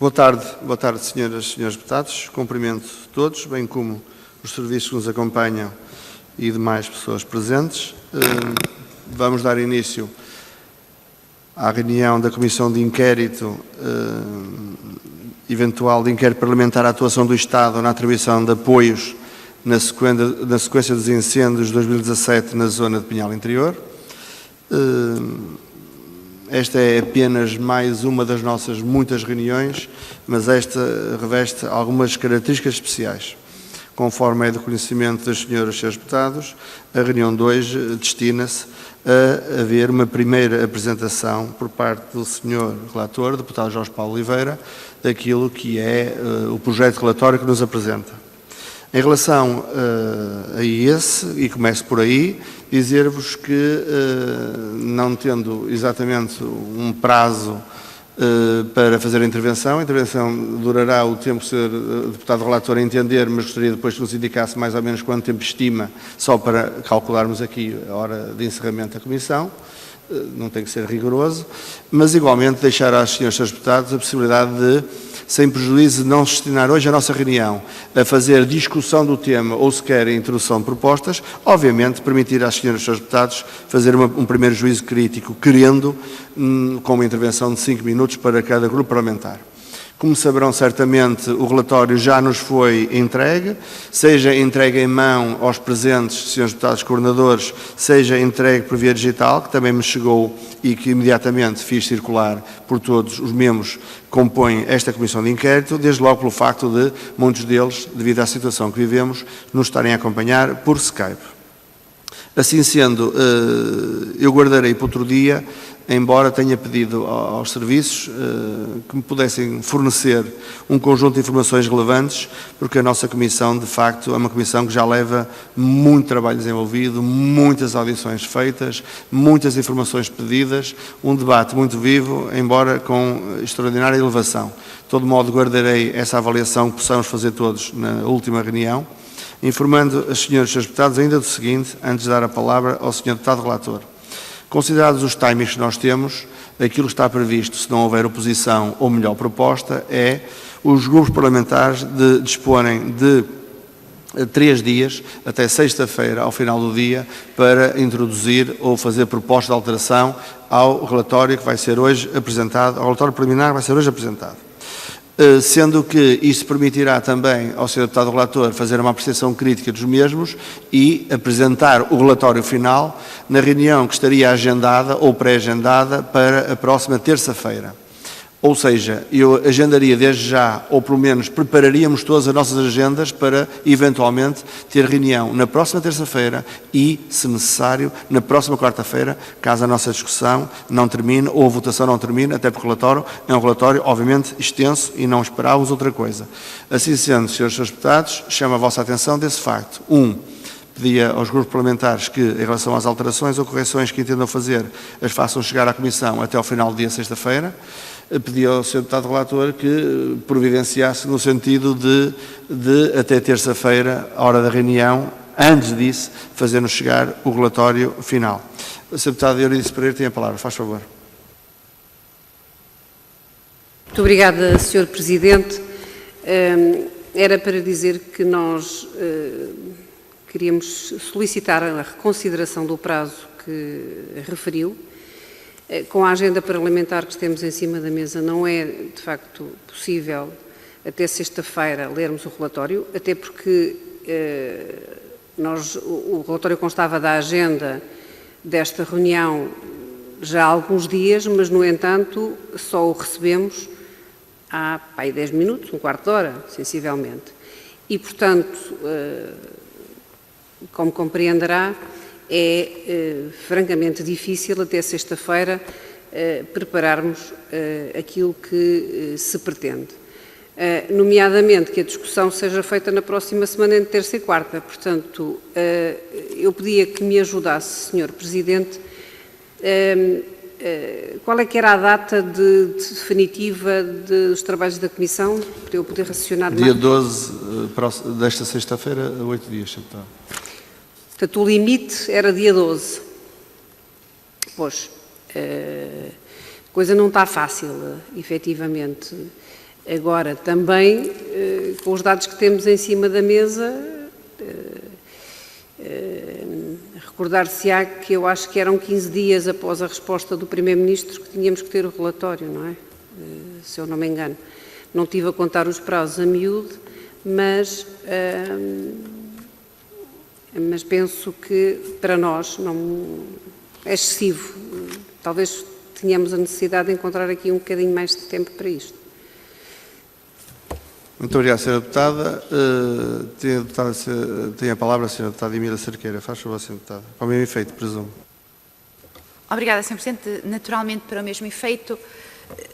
Boa tarde, senhoras e senhores deputados. Cumprimento todos, bem como os serviços que nos acompanham e demais pessoas presentes. Vamos dar início à reunião da Comissão de Inquérito, eventual de inquérito parlamentar à atuação do Estado na atribuição de apoios na sequência dos incêndios de 2017 na zona de Pinhal Interior. Esta é apenas mais uma das nossas muitas reuniões, mas esta reveste algumas características especiais. Conforme é do conhecimento das senhoras e senhores deputados, a reunião de hoje destina-se a haver uma primeira apresentação por parte do senhor relator, deputado Jorge Paulo Oliveira, daquilo que é o projeto de relatório que nos apresenta. Em relação a esse, e começo por aí, dizer-vos que, não tendo exatamente um prazo para fazer a intervenção durará o tempo que o Sr. Deputado Relator entender, mas gostaria depois que nos indicasse mais ou menos quanto tempo estima, só para calcularmos aqui a hora de encerramento da Comissão. Não tem que ser rigoroso, mas igualmente deixar às senhoras e senhores deputados a possibilidade de, sem prejuízo de não se destinar hoje a nossa reunião a fazer discussão do tema ou sequer a introdução de propostas, obviamente permitir às senhoras e senhores deputados fazer um primeiro juízo crítico, querendo, com uma intervenção de 5 minutos para cada grupo parlamentar. Como saberão certamente, o relatório já nos foi entregue, seja entregue em mão aos presentes, senhores deputados coordenadores, seja entregue por via digital, que também me chegou e que imediatamente fiz circular por todos os membros que compõem esta Comissão de Inquérito, desde logo pelo facto de muitos deles, devido à situação que vivemos, nos estarem a acompanhar por Skype. Assim sendo, eu guardarei para outro dia, embora tenha pedido aos serviços que me pudessem fornecer um conjunto de informações relevantes, porque a nossa comissão, de facto, é uma comissão que já leva muito trabalho desenvolvido, muitas audições feitas, muitas informações pedidas, um debate muito vivo, embora com extraordinária elevação. De todo modo, guardarei essa avaliação que possamos fazer todos na última reunião, informando as senhoras e senhores deputados ainda do seguinte, antes de dar a palavra ao senhor deputado relator. Considerados os timings que nós temos, aquilo que está previsto, se não houver oposição ou melhor proposta, é os grupos parlamentares disporem de 3 dias, até sexta-feira, ao final do dia, para introduzir ou fazer proposta de alteração ao relatório que vai ser hoje apresentado, ao relatório preliminar que vai ser hoje apresentado. Sendo que isso permitirá também ao Sr. Deputado Relator fazer uma apreciação crítica dos mesmos e apresentar o relatório final na reunião que estaria agendada ou pré-agendada para a próxima terça-feira. Ou seja, eu agendaria desde já, ou pelo menos prepararíamos todas as nossas agendas para, eventualmente, ter reunião na próxima terça-feira e, se necessário, na próxima quarta-feira, caso a nossa discussão não termine ou a votação não termine, até porque o relatório é um relatório, obviamente, extenso e não esperávamos outra coisa. Assim sendo, senhores deputados, chamo a vossa atenção desse facto. Pedia aos grupos parlamentares que, em relação às alterações ou correções que entendam fazer, as façam chegar à Comissão até ao final do dia sexta-feira. Pedi ao Sr. Deputado Relator que providenciasse no sentido de até terça-feira, a hora da reunião, antes disso, fazer-nos chegar o relatório final. O Sr. Deputado Euridice Pereira tem a palavra, faz favor. Muito obrigada, Sr. Presidente. Era para dizer que nós queríamos solicitar a reconsideração do prazo que referiu. Com a agenda parlamentar que temos em cima da mesa, não é, de facto, possível, até sexta-feira, lermos o relatório, até porque o relatório constava da agenda desta reunião já há alguns dias, mas, no entanto, só o recebemos há 10 minutos, um quarto de hora, sensivelmente. E, portanto, como compreenderá, é francamente difícil até sexta-feira prepararmos aquilo que se pretende. Nomeadamente que a discussão seja feita na próxima semana entre terça e quarta. Portanto, eu pedia que me ajudasse, Sr. Presidente, qual é que era a data definitiva dos trabalhos da Comissão, para eu poder raciocinar mais? Dia 12 desta sexta-feira, 8 dias, Sr. Deputado. Portanto, o limite era dia 12. Pois, a coisa não está fácil, efetivamente. Agora, também, com os dados que temos em cima da mesa, recordar-se-á que eu acho que eram 15 dias após a resposta do Primeiro-Ministro que tínhamos que ter o relatório, não é? Se eu não me engano. Não estive a contar os prazos a miúdo, mas penso que para nós não é excessivo. Talvez tenhamos a necessidade de encontrar aqui um bocadinho mais de tempo para isto. Muito obrigado, Sra. Deputada. Tem a palavra a Sra. Deputada Emília Cerqueira. Faz favor, Sra. Deputada. Para o mesmo efeito, presumo. Obrigada, Sr. Presidente. Naturalmente, para o mesmo efeito.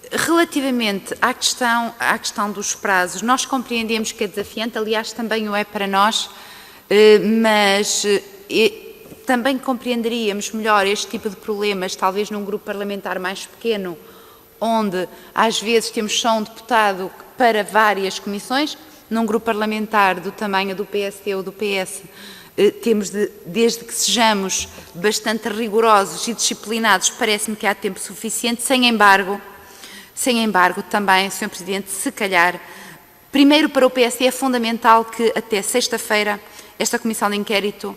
Relativamente à questão dos prazos, nós compreendemos que é desafiante, aliás, também o é para nós, mas também compreenderíamos melhor este tipo de problemas, talvez num grupo parlamentar mais pequeno, onde às vezes temos só um deputado para várias comissões. Num grupo parlamentar do tamanho do PSD ou do PS, temos desde que sejamos bastante rigorosos e disciplinados, parece-me que há tempo suficiente. Sem embargo, também, Sr. Presidente, se calhar, primeiro para o PSD é fundamental que até sexta-feira esta Comissão de Inquérito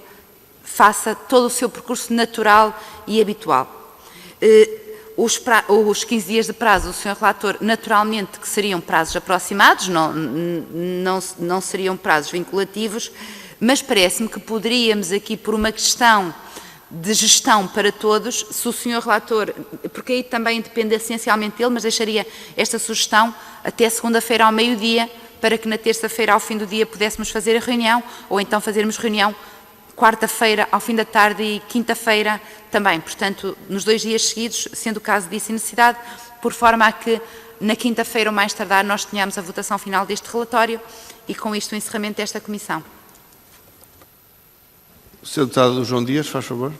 faça todo o seu percurso natural e habitual. Os 15 dias de prazo, o Sr. Relator, naturalmente que seriam prazos aproximados, não seriam prazos vinculativos, mas parece-me que poderíamos aqui, por uma questão de gestão para todos, se o Sr. Relator, porque aí também depende essencialmente dele, mas deixaria esta sugestão até segunda-feira ao meio-dia, para que na terça-feira ao fim do dia pudéssemos fazer a reunião, ou então fazermos reunião quarta-feira ao fim da tarde e quinta-feira também, portanto, nos 2 dias seguidos, sendo o caso disso e necessidade, por forma a que na quinta-feira ou mais tardar nós tenhamos a votação final deste relatório e com isto o encerramento desta comissão. O Sr. Deputado João Dias, faz favor.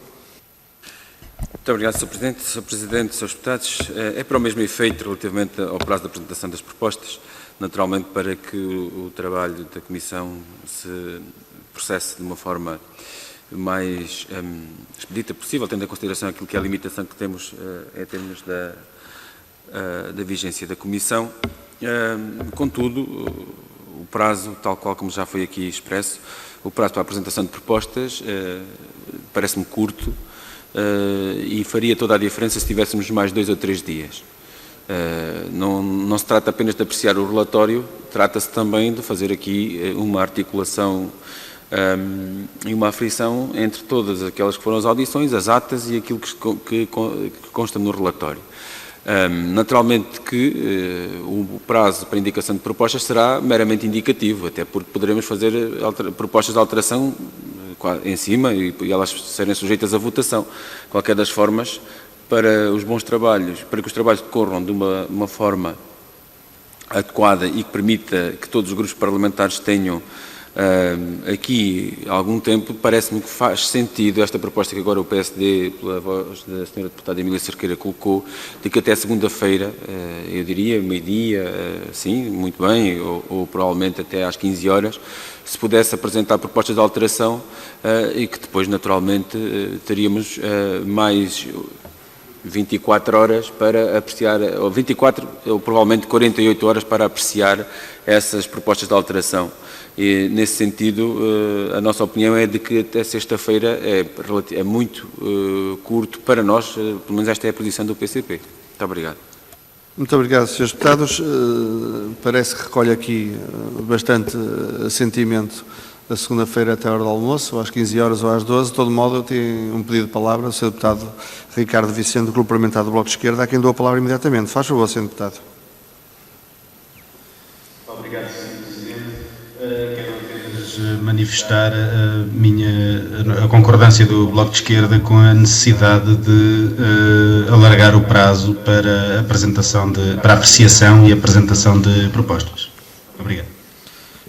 Muito obrigado, Sr. Presidente. Sr. Presidente, Srs. Deputados, é para o mesmo efeito relativamente ao prazo da apresentação das propostas, naturalmente para que o trabalho da Comissão se processe de uma forma mais expedita possível, tendo em consideração aquilo que é a limitação que temos em termos da vigência da Comissão. Contudo, o prazo, tal qual como já foi aqui expresso, o prazo para a apresentação de propostas parece-me curto e faria toda a diferença se tivéssemos mais 2 ou 3 dias. Não se trata apenas de apreciar o relatório, trata-se também de fazer aqui uma articulação e uma aflição entre todas aquelas que foram as audições, as atas e aquilo que consta no relatório. Naturalmente que o prazo para indicação de propostas será meramente indicativo, até porque poderemos fazer propostas de alteração em cima e elas serem sujeitas à votação. De qualquer das formas, para os bons trabalhos, para que os trabalhos decorram de uma forma adequada e que permita que todos os grupos parlamentares tenham aqui algum tempo, parece-me que faz sentido esta proposta que agora o PSD, pela voz da Sra. Deputada Emília Cerqueira, colocou, de que até segunda-feira, eu diria, meio-dia, sim, muito bem, ou provavelmente até às 15 horas, se pudesse apresentar propostas de alteração e que depois, naturalmente, teríamos mais 24 horas para apreciar, ou 24, ou provavelmente 48 horas para apreciar essas propostas de alteração. E, nesse sentido, a nossa opinião é de que até sexta-feira é muito curto para nós, pelo menos esta é a posição do PCP. Muito obrigado. Muito obrigado, Srs. Deputados. Parece que recolhe aqui bastante assentimento da segunda-feira até a hora do almoço, ou às 15 horas ou às 12. De todo modo, eu tenho um pedido de palavra do Sr. Deputado Ricardo Vicente, do Grupo Parlamentar do Bloco de Esquerda, a quem dou a palavra imediatamente. Faz favor, Sr. Deputado. Obrigado, Sr. Presidente. Quero apenas manifestar a concordância do Bloco de Esquerda com a necessidade de alargar o prazo para a apresentação para a apreciação e apresentação de propostas. Obrigado.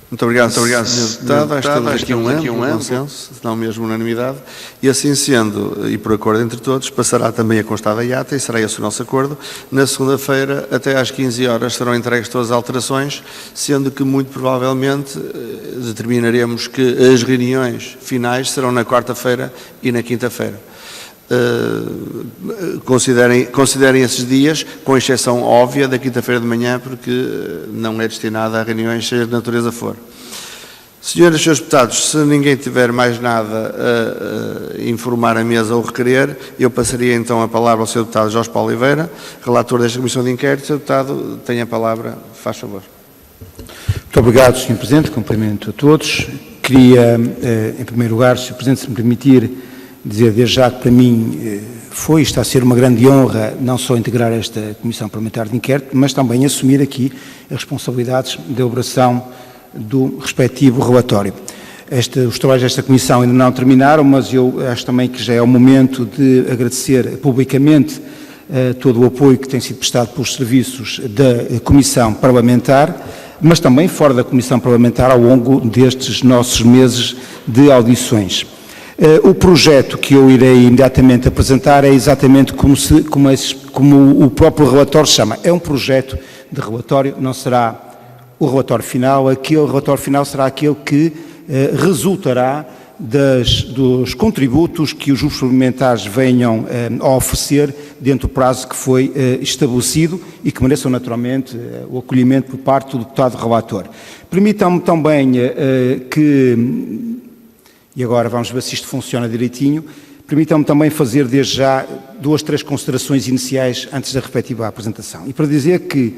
Muito obrigado, Sr. Deputado. Acho que temos aqui um amplo consenso, se não mesmo unanimidade, e assim sendo, e por acordo entre todos, passará também a constar da ata, e será esse o nosso acordo. Na segunda-feira, até às 15 horas, serão entregues todas as alterações, sendo que muito provavelmente determinaremos que as reuniões finais serão na quarta-feira e na quinta-feira. considerem esses dias, com exceção óbvia da quinta-feira de manhã, porque não é destinada a reuniões, seja de natureza for. Senhoras e senhores deputados, se ninguém tiver mais nada a informar a mesa ou requerer, eu passaria então a palavra ao Sr. Deputado Jorge Paulo Oliveira, relator desta Comissão de Inquérito. Sr. Deputado, tem a palavra, faz favor. Muito obrigado, Sr. Presidente, cumprimento a todos. Queria, em primeiro lugar, Sr. Presidente, se me permitir, dizer desde já que para mim foi e está a ser uma grande honra não só integrar esta Comissão Parlamentar de Inquérito, mas também assumir aqui as responsabilidades da elaboração do respectivo relatório. Os trabalhos desta Comissão ainda não terminaram, mas eu acho também que já é o momento de agradecer publicamente todo o apoio que tem sido prestado pelos serviços da Comissão Parlamentar, mas também fora da Comissão Parlamentar ao longo destes nossos meses de audições. O projeto que eu irei imediatamente apresentar é exatamente como o próprio relatório chama. É um projeto de relatório, não será o relatório final. Aquele relatório final será aquele que resultará dos contributos que os grupos parlamentares venham a oferecer dentro do prazo que foi estabelecido e que mereçam naturalmente o acolhimento por parte do deputado relator. Permitam-me também e agora vamos ver se isto funciona direitinho, permitam-me também fazer desde já 2, 3 considerações iniciais antes da respectiva apresentação. E para dizer que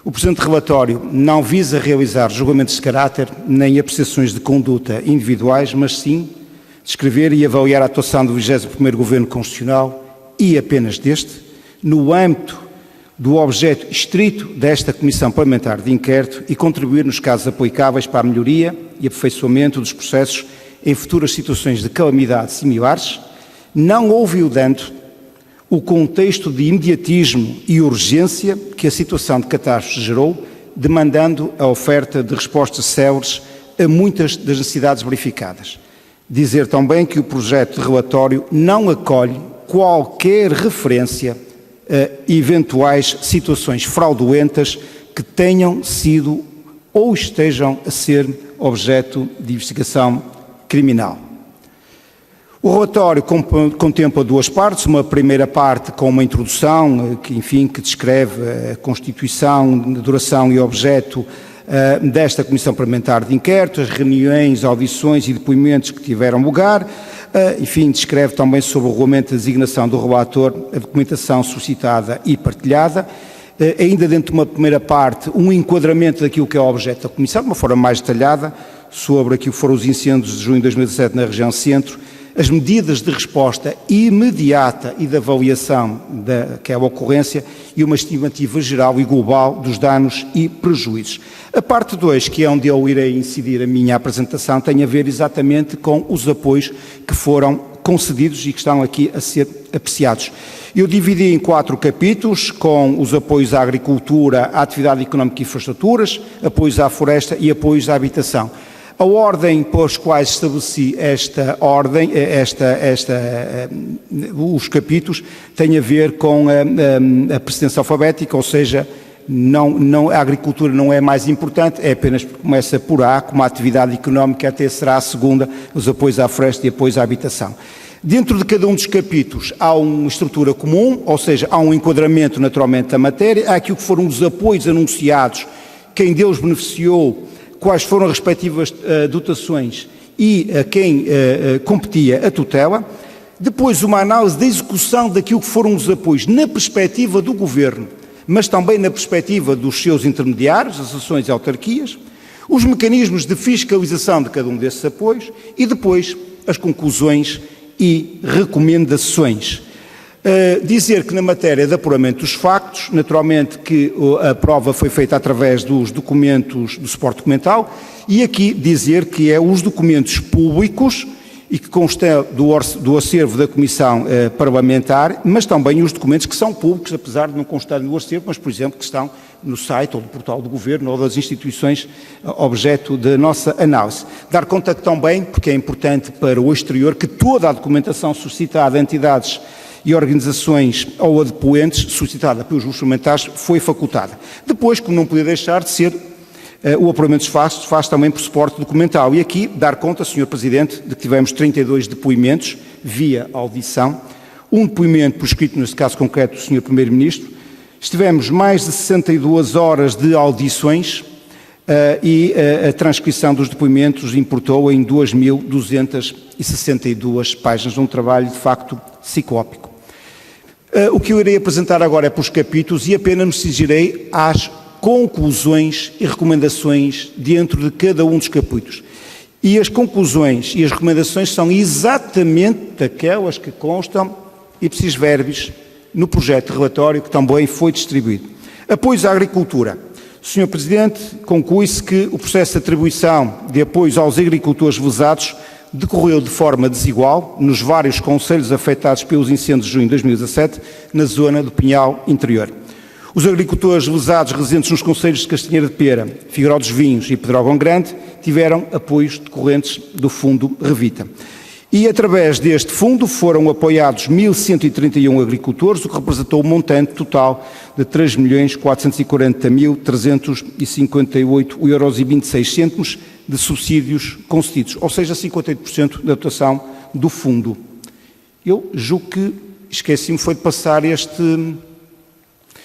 o presente relatório não visa realizar julgamentos de caráter nem apreciações de conduta individuais, mas sim descrever e avaliar a atuação do 21º Governo Constitucional e apenas deste, no âmbito do objeto estrito desta Comissão Parlamentar de Inquérito e contribuir nos casos aplicáveis para a melhoria e aperfeiçoamento dos processos em futuras situações de calamidade similares, não ouvindo o contexto de imediatismo e urgência que a situação de catástrofe gerou, demandando a oferta de respostas céleres a muitas das necessidades verificadas. Dizer também que o projeto de relatório não acolhe qualquer referência a eventuais situações fraudulentas que tenham sido ou estejam a ser objeto de investigação criminal. O relatório contempla 2 partes, uma primeira parte com uma introdução que descreve a constituição, duração e objeto desta Comissão Parlamentar de Inquérito, as reuniões, audições e depoimentos que tiveram lugar, descreve também sobre o regulamento de designação do relator, a documentação suscitada e partilhada, ainda dentro de uma primeira parte, um enquadramento daquilo que é o objeto da Comissão, de uma forma mais detalhada, sobre aquilo que foram os incêndios de junho de 2017 na região centro, as medidas de resposta imediata e de avaliação daquela ocorrência e uma estimativa geral e global dos danos e prejuízos. A parte 2, que é onde eu irei incidir a minha apresentação, tem a ver exatamente com os apoios que foram concedidos e que estão aqui a ser apreciados. Eu dividi em 4 capítulos, com os apoios à agricultura, à atividade económica e infraestruturas, apoios à floresta e apoios à habitação. A ordem pelos quais estabeleci os capítulos tem a ver com a precedência alfabética, ou seja, a agricultura não é mais importante, é apenas porque começa por A, como a atividade económica até será a segunda, os apoios à floresta e apoios à habitação. Dentro de cada um dos capítulos há uma estrutura comum, ou seja, há um enquadramento naturalmente da matéria, há aquilo que foram os apoios anunciados, quem deles beneficiou, quais foram as respectivas dotações e a quem competia a tutela. Depois uma análise da execução daquilo que foram os apoios na perspectiva do Governo, mas também na perspectiva dos seus intermediários, associações e autarquias, os mecanismos de fiscalização de cada um desses apoios e depois as conclusões e recomendações. Dizer que na matéria de apuramento dos factos, naturalmente que a prova foi feita através dos documentos do suporte documental e aqui dizer que é os documentos públicos e que constam do acervo da Comissão Parlamentar, mas também os documentos que são públicos, apesar de não constarem no acervo, mas, por exemplo, que estão no site ou do portal do Governo ou das instituições objeto da nossa análise. Dar conta também, porque é importante para o exterior, que toda a documentação suscitada a entidades e organizações ou a depoentes suscitada pelos grupos parlamentares foi facultada. Depois, como não podia deixar de ser, o apuramento dos factos faz também por suporte documental. E aqui dar conta, Sr. Presidente, de que tivemos 32 depoimentos via audição, um depoimento por escrito, neste caso concreto, do Sr. Primeiro-Ministro. Tivemos mais de 62 horas de audições e a transcrição dos depoimentos importou em 2.262 páginas, um trabalho de facto ciclópico. O que eu irei apresentar agora é por os capítulos e apenas me cingirei às conclusões e recomendações dentro de cada um dos capítulos. E as conclusões e as recomendações são exatamente aquelas que constam, ipsis verbis, no projeto de relatório que também foi distribuído. Apoios à agricultura. Sr. Presidente, conclui-se que o processo de atribuição de apoios aos agricultores lesados decorreu de forma desigual nos vários concelhos afetados pelos incêndios de junho de 2017 na zona do Pinhal Interior. Os agricultores lesados residentes nos concelhos de Castanheira de Pera, Figueiró dos Vinhos e Pedrógão Grande tiveram apoios decorrentes do Fundo Revita. E, através deste fundo, foram apoiados 1.131 agricultores, o que representou um montante total de 3.440.358,26 € de subsídios concedidos, ou seja, 58% da dotação do fundo. Eu julgo que esqueci-me foi de passar este...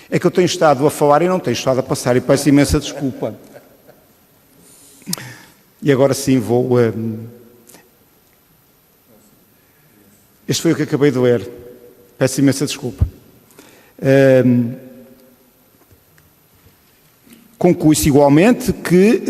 É que eu tenho estado a falar e não tenho estado a passar, e peço imensa desculpa. E agora sim vou... Este foi o que acabei de ler. Peço imensa desculpa. Conclui-se igualmente que,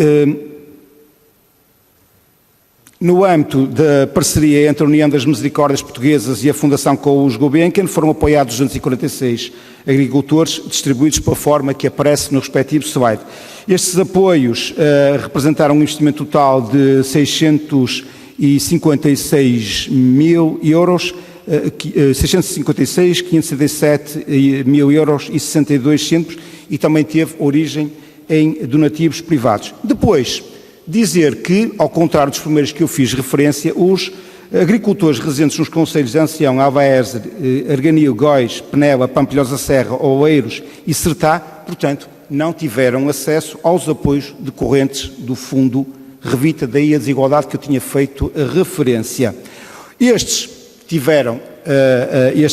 no âmbito da parceria entre a União das Misericórdias Portuguesas e a Fundação Coelho Gulbenkian, foram apoiados 246 agricultores, distribuídos pela forma que aparece no respectivo slide. Estes apoios representaram um investimento total de 656 mil euros, 656, 577 mil euros e 62 cêntimos, e também teve origem em donativos privados. Depois, dizer que, ao contrário dos primeiros que eu fiz referência, os agricultores residentes nos concelhos de Ancião, Avaerze, Arganil, Góis, Penela, Pampilhosa Serra, Oeiros e Sertá, portanto, não tiveram acesso aos apoios decorrentes do Fundo Revita, daí a desigualdade que eu tinha feito a referência. Estes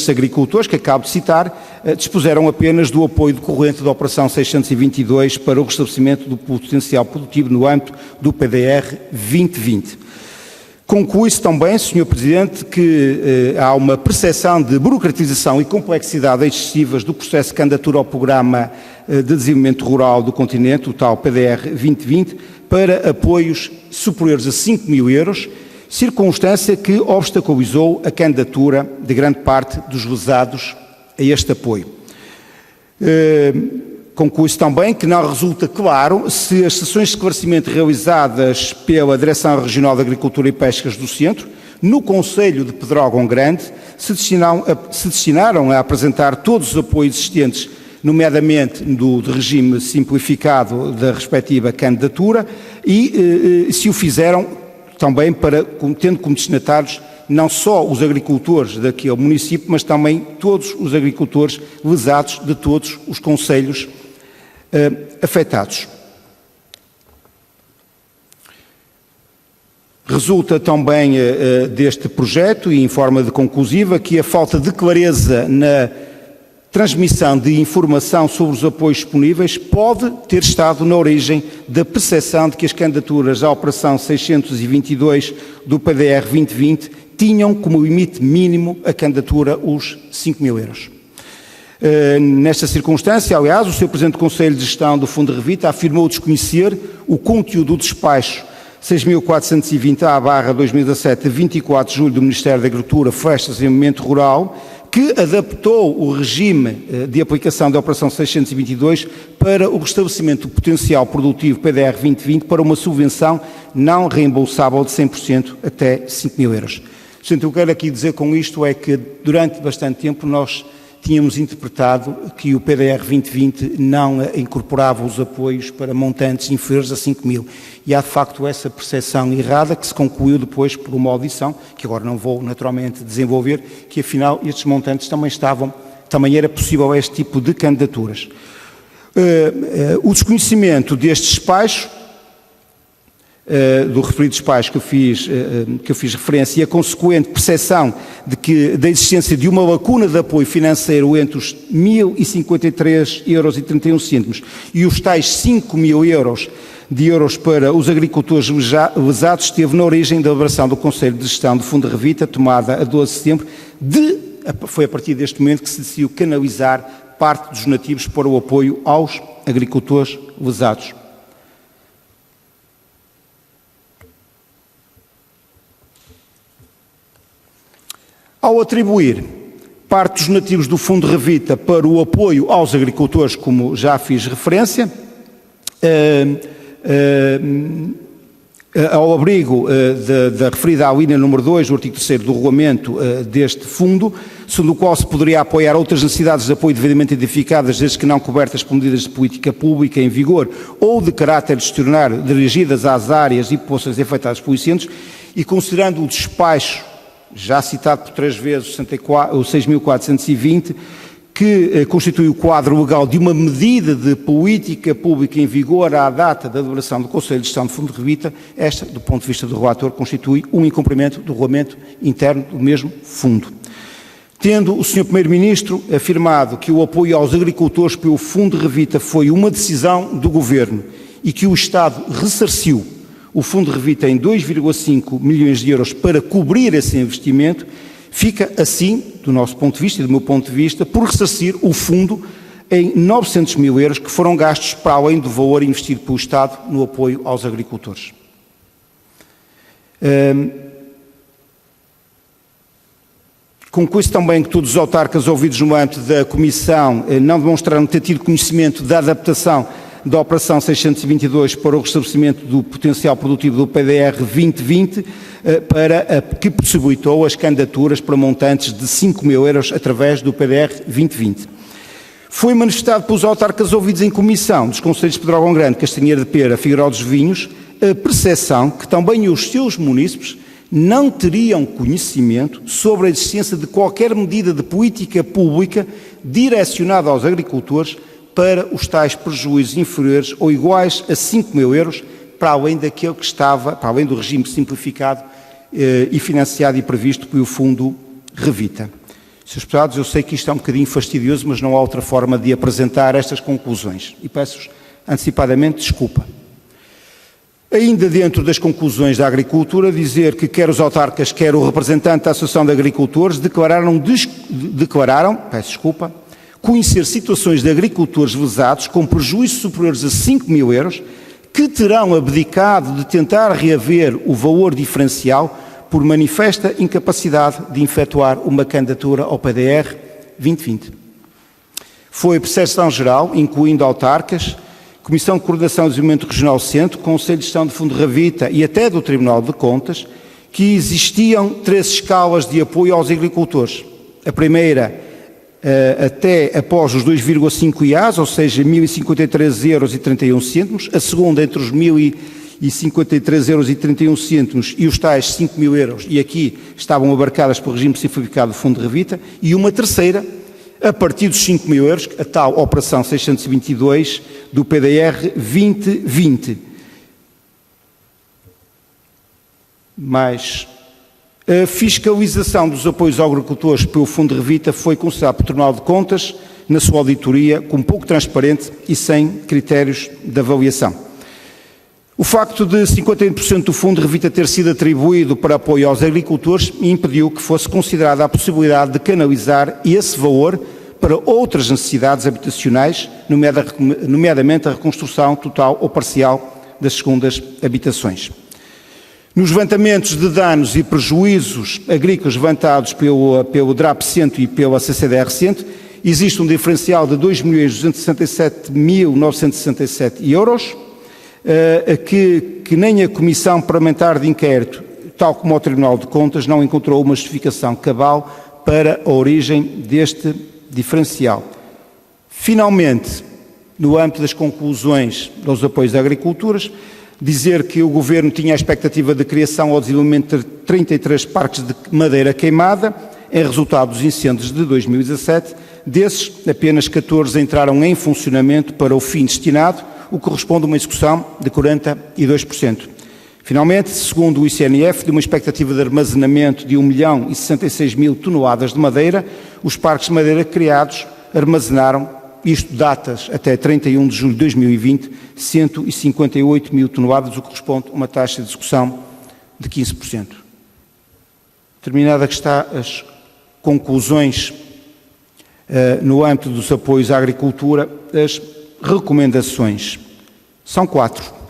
agricultores, que acabo de citar, dispuseram apenas do apoio decorrente da Operação 622 para o restabelecimento do potencial produtivo no âmbito do PDR 2020. Conclui-se também, Sr. Presidente, que há uma percepção de burocratização e complexidade excessivas do processo de candidatura ao Programa de Desenvolvimento Rural do Continente, o tal PDR 2020, para apoios superiores a 5 mil euros, circunstância que obstaculizou a candidatura de grande parte dos lesados a este apoio. Conclui-se também que não resulta claro se as sessões de esclarecimento realizadas pela Direção Regional de Agricultura e Pescas do Centro, no Concelho de Pedrógão Grande, se destinaram a apresentar todos os apoios existentes, nomeadamente do regime simplificado da respectiva candidatura, e se o fizeram também tendo como destinatários não só os agricultores daquele município, mas também todos os agricultores lesados de todos os concelhos afetados. Resulta também deste projeto, e em forma de conclusiva, que a falta de clareza na transmissão de informação sobre os apoios disponíveis pode ter estado na origem da percepção de que as candidaturas à Operação 622 do PDR 2020 tinham como limite mínimo a candidatura os 5 mil euros. Nesta circunstância, aliás, o Sr. Presidente do Conselho de Gestão do Fundo Revita afirmou desconhecer o conteúdo do despacho 6.420A/2017, 24 de julho do Ministério da Agricultura, Florestas e Desenvolvimento Rural, que adaptou o regime de aplicação da Operação 622 para o restabelecimento do potencial produtivo PDR 2020 para uma subvenção não reembolsável de 100% até 5 mil euros. Portanto, eu quero aqui dizer com isto é que durante bastante tempo nós tínhamos interpretado que o PDR 2020 não incorporava os apoios para montantes inferiores a 5 mil. E há de facto essa percepção errada que se concluiu depois por uma audição, que agora não vou naturalmente desenvolver, que afinal estes montantes também era possível este tipo de candidaturas. O desconhecimento deste despacho do referido espais que eu fiz referência e a consequente percepção da existência de uma lacuna de apoio financeiro entre os 1.053,31 euros e os tais 5.000 euros para os agricultores lesados, esteve na origem da elaboração do Conselho de Gestão do Fundo de Revita, tomada a 12 de setembro. Foi a partir deste momento que se decidiu canalizar parte dos donativos para o apoio aos agricultores lesados. Ao atribuir parte dos donativos do Fundo de Revita para o apoio aos agricultores, como já fiz referência, ao abrigo da referida alínea número 2 do artigo 3º do regulamento deste fundo, segundo o qual se poderia apoiar outras necessidades de apoio devidamente identificadas, desde que não cobertas por medidas de política pública em vigor ou de caráter discricionário dirigidas às áreas e populações afetadas por incêndios, e considerando o despacho já citado por 3 vezes, o 6.420, que constitui o quadro legal de uma medida de política pública em vigor à data da deliberação do Conselho de Gestão do Fundo de Revita, esta, do ponto de vista do relator, constitui um incumprimento do regulamento interno do mesmo fundo. Tendo o Sr. Primeiro-Ministro afirmado que o apoio aos agricultores pelo Fundo de Revita foi uma decisão do Governo e que o Estado ressarciu o Fundo de Revita em 2,5 milhões de euros para cobrir esse investimento, fica assim, do nosso ponto de vista e do meu ponto de vista, por ressarcir o fundo em 900 mil euros que foram gastos para além do valor investido pelo Estado no apoio aos agricultores. Conclui-se também que todos os autarcas ouvidos no âmbito da Comissão não demonstraram ter tido conhecimento da adaptação da Operação 622 para o restabelecimento do potencial produtivo do PDR 2020, que possibilitou as candidaturas para montantes de 5.000 euros através do PDR 2020. Foi manifestado pelos autarcas ouvidos em comissão dos concelhos de Pedrógão Grande, Castanheira de Pera, Figueiró dos Vinhos, a percepção que também os seus munícipes não teriam conhecimento sobre a existência de qualquer medida de política pública direcionada aos agricultores para os tais prejuízos inferiores ou iguais a 5.000 euros, para além daquele que estava, para além do regime simplificado e financiado e previsto pelo Fundo Revita. Senhores deputados, eu sei que isto é um bocadinho fastidioso, mas não há outra forma de apresentar estas conclusões. E peço-vos antecipadamente desculpa. Ainda dentro das conclusões da agricultura, dizer que quer os autarcas, quer o representante da Associação de Agricultores declararam, conhecer situações de agricultores lesados com prejuízos superiores a 5.000 euros que terão abdicado de tentar reaver o valor diferencial por manifesta incapacidade de efetuar uma candidatura ao PDR 2020. Foi percepção geral, incluindo autarcas, Comissão de Coordenação e Desenvolvimento Regional Centro, Conselho de Gestão do Fundo de Revita e até do Tribunal de Contas, que existiam 3 escalas de apoio aos agricultores. A primeira até após os 2,5 IAs, ou seja, 1.053,31 euros, a segunda entre os 1.053,31 euros e os tais 5.000 euros, e aqui estavam abarcadas pelo regime simplificado do Fundo de Revita, e uma terceira a partir dos 5.000 euros, a tal Operação 622 do PDR 2020. Mas a fiscalização dos apoios aos agricultores pelo Fundo de Revita foi considerada pelo Tribunal de Contas, na sua auditoria, como pouco transparente e sem critérios de avaliação. O facto de 51% do Fundo de Revita ter sido atribuído para apoio aos agricultores impediu que fosse considerada a possibilidade de canalizar esse valor para outras necessidades habitacionais, nomeadamente a reconstrução total ou parcial das segundas habitações. Nos levantamentos de danos e prejuízos agrícolas levantados pelo DRAP Centro e pela CCDR Centro, existe um diferencial de 2.267.967 euros, que nem a Comissão Parlamentar de Inquérito, tal como o Tribunal de Contas, não encontrou uma justificação cabal para a origem deste diferencial. Finalmente, no âmbito das conclusões dos apoios a agriculturas, dizer que o Governo tinha a expectativa de criação ou desenvolvimento de 33 parques de madeira queimada, em resultado dos incêndios de 2017, desses apenas 14 entraram em funcionamento para o fim destinado, o que corresponde a uma execução de 42%. Finalmente, segundo o ICNF, de uma expectativa de armazenamento de 1.066.000 toneladas de madeira, os parques de madeira criados armazenaram, isto datas até 31 de julho de 2020, 158.000 toneladas, o que corresponde a uma taxa de execução de 15%. Terminada que está as conclusões no âmbito dos apoios à agricultura, as recomendações. São 4.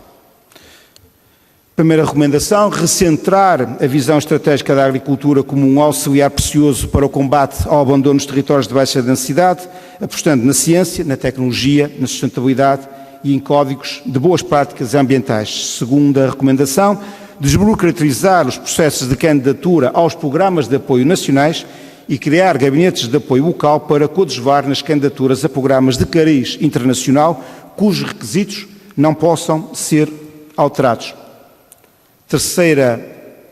Primeira recomendação, recentrar a visão estratégica da agricultura como um auxiliar precioso para o combate ao abandono dos territórios de baixa densidade, apostando na ciência, na tecnologia, na sustentabilidade e em códigos de boas práticas ambientais. Segunda recomendação, desburocratizar os processos de candidatura aos programas de apoio nacionais e criar gabinetes de apoio local para coadjuvar nas candidaturas a programas de cariz internacional cujos requisitos não possam ser alterados. Terceira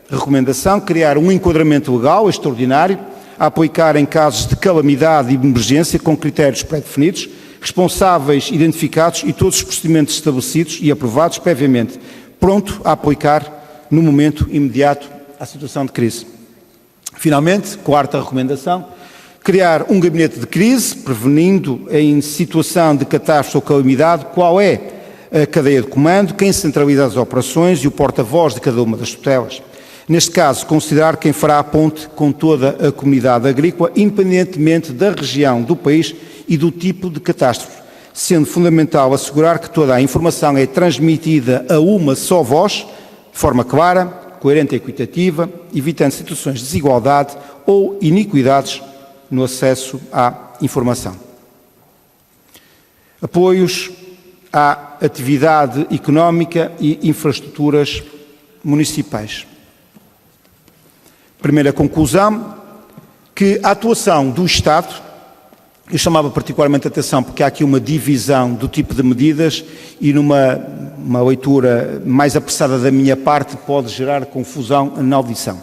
recomendação, criar um enquadramento legal extraordinário a aplicar em casos de calamidade e de emergência com critérios pré-definidos, responsáveis identificados e todos os procedimentos estabelecidos e aprovados previamente, pronto a aplicar no momento imediato à situação de crise. Finalmente, quarta recomendação, criar um gabinete de crise, prevenindo em situação de catástrofe ou calamidade qual é a cadeia de comando, quem centraliza as operações e o porta-voz de cada uma das tutelas. Neste caso, considerar quem fará a ponte com toda a comunidade agrícola, independentemente da região do país e do tipo de catástrofe, sendo fundamental assegurar que toda a informação é transmitida a uma só voz, de forma clara, coerente e equitativa, evitando situações de desigualdade ou iniquidades no acesso à informação. Apoios à atividade económica e infraestruturas municipais. Primeira conclusão, que a atuação do Estado, eu chamava particularmente a atenção porque há aqui uma divisão do tipo de medidas e numa leitura mais apressada da minha parte pode gerar confusão na audição.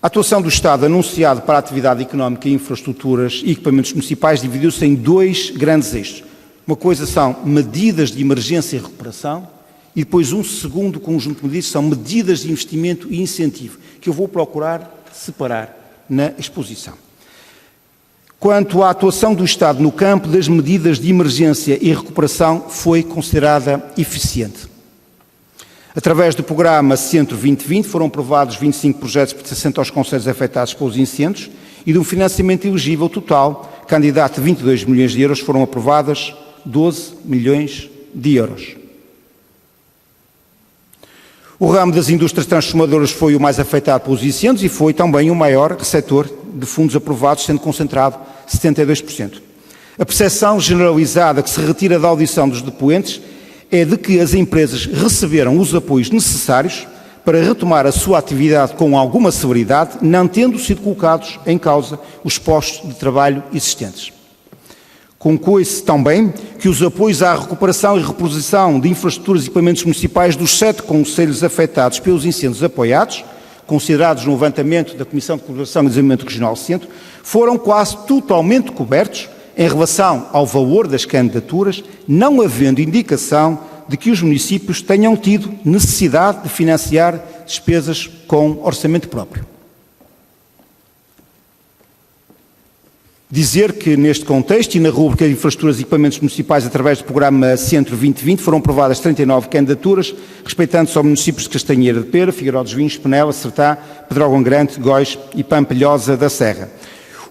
A atuação do Estado anunciado para a atividade económica e infraestruturas e equipamentos municipais dividiu-se em dois grandes eixos. Uma coisa são medidas de emergência e recuperação e depois um segundo conjunto de medidas são medidas de investimento e incentivo, que eu vou procurar separar na exposição. Quanto à atuação do Estado no campo das medidas de emergência e recuperação, foi considerada eficiente. Através do programa Centro 2020 foram aprovados 25 projetos pertencentes aos concelhos afetados pelos incêndios e de um financiamento elegível total, candidato a 22 milhões de euros, foram aprovadas 12 milhões de euros. O ramo das indústrias transformadoras foi o mais afetado pelos incêndios e foi também o maior receptor de fundos aprovados, sendo concentrado 72%. A percepção generalizada que se retira da audição dos depoentes é de que as empresas receberam os apoios necessários para retomar a sua atividade com alguma celeridade, não tendo sido colocados em causa os postos de trabalho existentes. Conclui-se também que os apoios à recuperação e reposição de infraestruturas e equipamentos municipais dos 7 concelhos afetados pelos incêndios apoiados, considerados no levantamento da Comissão de Coordenação e Desenvolvimento Regional Centro, foram quase totalmente cobertos em relação ao valor das candidaturas, não havendo indicação de que os municípios tenham tido necessidade de financiar despesas com orçamento próprio. Dizer que, neste contexto e na rúbrica de infraestruturas e equipamentos municipais através do programa Centro 2020 foram aprovadas 39 candidaturas, respeitando-se aos municípios de Castanheira de Pera, Figueiró dos Vinhos, Penela, Sertã, Pedrógão Grande, Góis e Pampilhosa da Serra.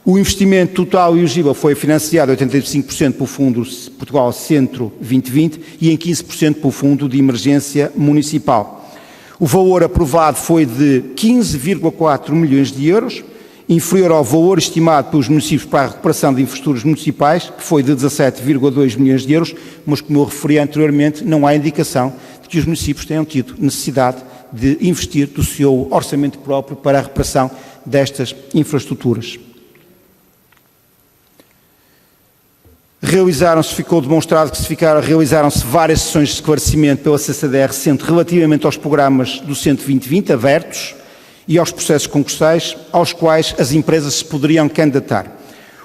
O investimento total elegível foi financiado 85% pelo Fundo Portugal Centro 2020 e em 15% pelo Fundo de Emergência Municipal. O valor aprovado foi de 15,4 milhões de euros, inferior ao valor estimado pelos municípios para a recuperação de infraestruturas municipais, que foi de 17,2 milhões de euros, mas como eu referi anteriormente, não há indicação de que os municípios tenham tido necessidade de investir do seu orçamento próprio para a recuperação destas infraestruturas. Ficou demonstrado que realizaram-se várias sessões de esclarecimento pela CCDR Centro relativamente aos programas do Centro 2020 abertos e aos processos concursais aos quais as empresas se poderiam candidatar.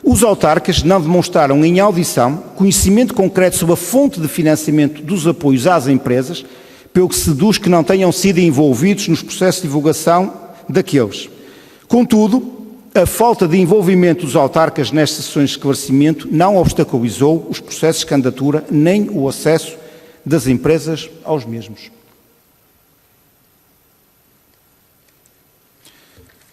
Os autarcas não demonstraram em audição conhecimento concreto sobre a fonte de financiamento dos apoios às empresas, pelo que se deduz que não tenham sido envolvidos nos processos de divulgação daqueles. Contudo, a falta de envolvimento dos autarcas nestas sessões de esclarecimento não obstaculizou os processos de candidatura nem o acesso das empresas aos mesmos.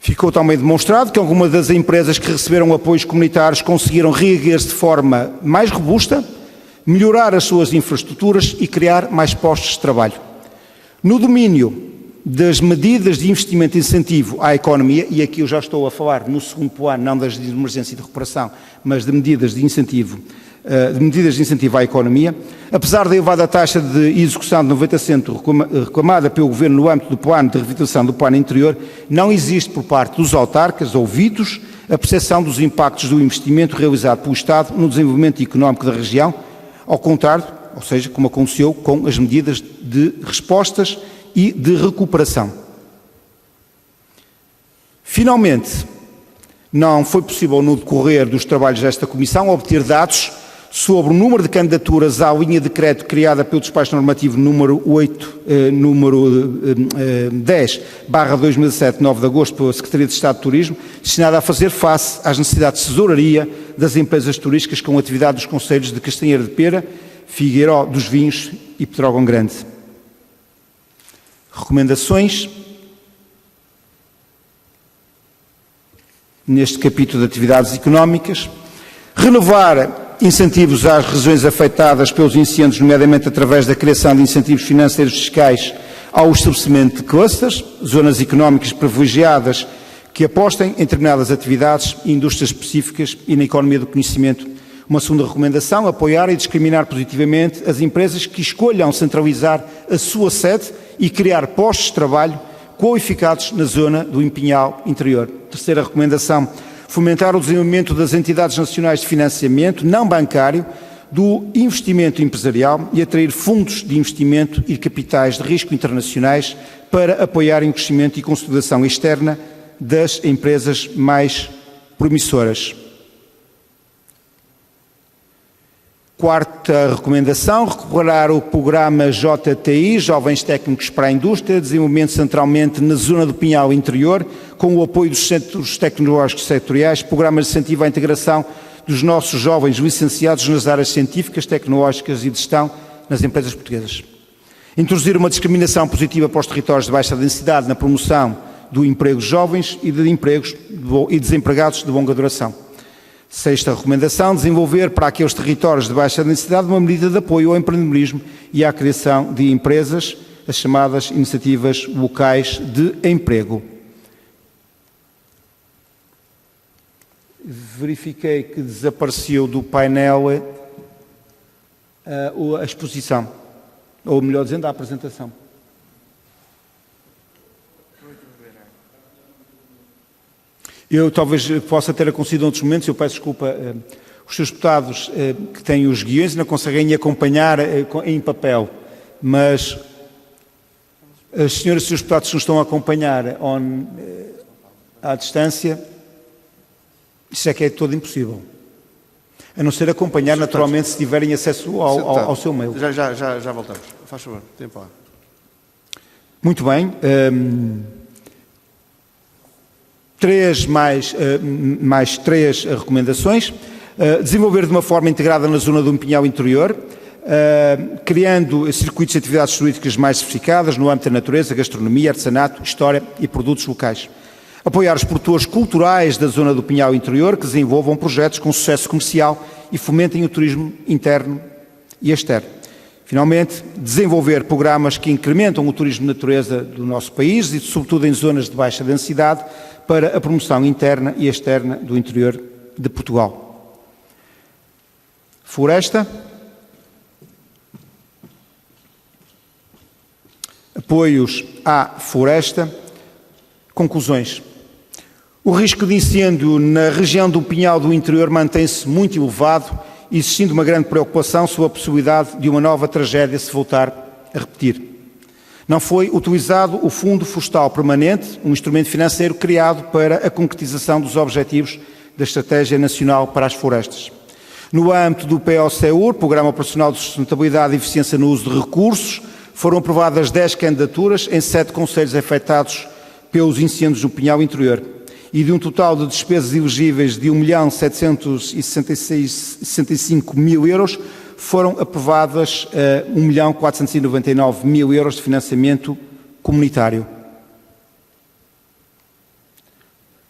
Ficou também demonstrado que algumas das empresas que receberam apoios comunitários conseguiram reerguer-se de forma mais robusta, melhorar as suas infraestruturas e criar mais postos de trabalho. No domínio das medidas de investimento e incentivo à economia, e aqui eu já estou a falar no segundo plano, não das de emergência e de recuperação, mas de medidas de incentivo à economia, apesar da elevada taxa de execução de 90% reclamada pelo Governo no âmbito do plano de revitalização do plano interior, não existe por parte dos autarcas ouvidos a percepção dos impactos do investimento realizado pelo Estado no desenvolvimento económico da região, ao contrário, ou seja, como aconteceu com as medidas de respostas e de recuperação. Finalmente, não foi possível no decorrer dos trabalhos desta Comissão obter dados sobre o número de candidaturas à linha de crédito criada pelo despacho normativo número 10/2007, 9 de agosto, pela Secretaria de Estado de Turismo, destinada a fazer face às necessidades de tesouraria das empresas turísticas com atividade dos concelhos de Castanheira de Pera, Figueiró dos Vinhos e Pedrógão Grande. Recomendações. Neste capítulo de atividades económicas, renovar incentivos às regiões afetadas pelos incêndios, nomeadamente através da criação de incentivos financeiros fiscais ao estabelecimento de clusters, zonas económicas privilegiadas que apostem em determinadas atividades e indústrias específicas e na economia do conhecimento. Uma segunda recomendação, apoiar e discriminar positivamente as empresas que escolham centralizar a sua sede e criar postos de trabalho qualificados na zona do Pinhal Interior. Terceira recomendação, fomentar o desenvolvimento das entidades nacionais de financiamento não bancário do investimento empresarial e atrair fundos de investimento e capitais de risco internacionais para apoiarem o crescimento e consolidação externa das empresas mais promissoras. Quarta recomendação, recuperar o programa JTI, Jovens Técnicos para a Indústria, desenvolvimento centralmente na zona do Pinhal Interior, com o apoio dos centros tecnológicos setoriais, programas de incentivo à integração dos nossos jovens licenciados nas áreas científicas, tecnológicas e de gestão nas empresas portuguesas. Introduzir uma discriminação positiva para os territórios de baixa densidade na promoção do emprego de jovens e de empregos e desempregados de longa duração. Sexta recomendação, desenvolver para aqueles territórios de baixa densidade uma medida de apoio ao empreendedorismo e à criação de empresas, as chamadas iniciativas locais de emprego. Verifiquei que desapareceu do painel a exposição, ou melhor dizendo, a apresentação. Eu talvez possa ter acontecido em outros momentos, eu peço desculpa, os seus deputados que têm os guiões não conseguem acompanhar em papel, mas as senhoras e os seus deputados que nos estão a acompanhar à distância, isso é que é todo impossível. A não ser acompanhar naturalmente se tiverem acesso ao seu mail. Já voltamos. Faz favor, tempo lá. Muito bem. Mais três recomendações. Desenvolver de uma forma integrada na zona do Pinhal Interior, criando circuitos de atividades turísticas mais diversificadas no âmbito da natureza, gastronomia, artesanato, história e produtos locais. Apoiar os produtores culturais da zona do Pinhal Interior que desenvolvam projetos com sucesso comercial e fomentem o turismo interno e externo. Finalmente, desenvolver programas que incrementam o turismo de natureza do nosso país e, sobretudo, em zonas de baixa densidade, para a promoção interna e externa do interior de Portugal. Floresta. Apoios à floresta. Conclusões. O risco de incêndio na região do Pinhal do Interior mantém-se muito elevado, existindo uma grande preocupação sobre a possibilidade de uma nova tragédia se voltar a repetir. Não foi utilizado o Fundo Florestal Permanente, um instrumento financeiro criado para a concretização dos objetivos da Estratégia Nacional para as Florestas. No âmbito do POCEUR, Programa Operacional de Sustentabilidade e Eficiência no Uso de Recursos, foram aprovadas 10 candidaturas em 7 concelhos afetados pelos incêndios no Pinhal Interior. E de um total de despesas elegíveis de 1.765.000 euros, foram aprovadas 1.499.000 euros de financiamento comunitário.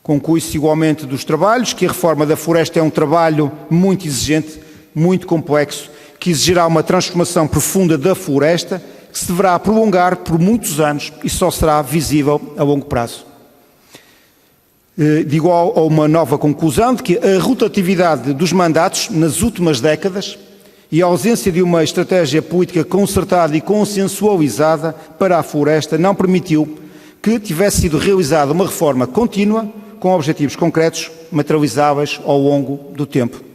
Conclui-se igualmente dos trabalhos que a reforma da floresta é um trabalho muito exigente, muito complexo, que exigirá uma transformação profunda da floresta, que se deverá prolongar por muitos anos e só será visível a longo prazo. Digo a uma nova conclusão de que a rotatividade dos mandatos nas últimas décadas e a ausência de uma estratégia política concertada e consensualizada para a floresta não permitiu que tivesse sido realizada uma reforma contínua com objetivos concretos, materializáveis ao longo do tempo.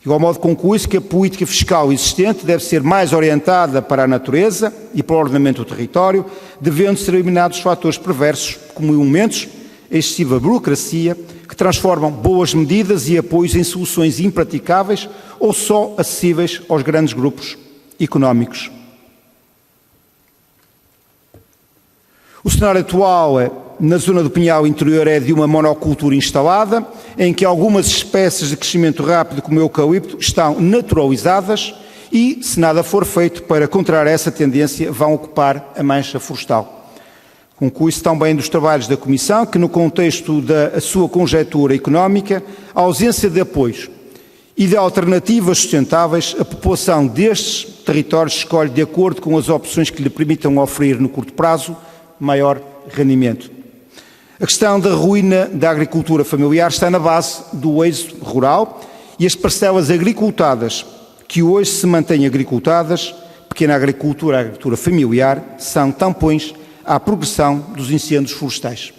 De igual modo, conclui-se que a política fiscal existente deve ser mais orientada para a natureza e para o ordenamento do território, devendo ser eliminados os fatores perversos, como elementos, a excessiva burocracia, que transformam boas medidas e apoios em soluções impraticáveis ou só acessíveis aos grandes grupos económicos. O cenário atual na zona do Pinhal Interior é de uma monocultura instalada, em que algumas espécies de crescimento rápido, como o eucalipto, estão naturalizadas e, se nada for feito para contrariar essa tendência, vão ocupar a mancha florestal. Conclui-se também dos trabalhos da Comissão que, no contexto da sua conjectura económica, a ausência de apoios e de alternativas sustentáveis, a população destes territórios escolhe de acordo com as opções que lhe permitam oferir, no curto prazo, maior rendimento. A questão da ruína da agricultura familiar está na base do êxodo rural e as parcelas agricultadas que hoje se mantêm agricultadas, pequena agricultura, a agricultura familiar, são tampões à progressão dos incêndios florestais.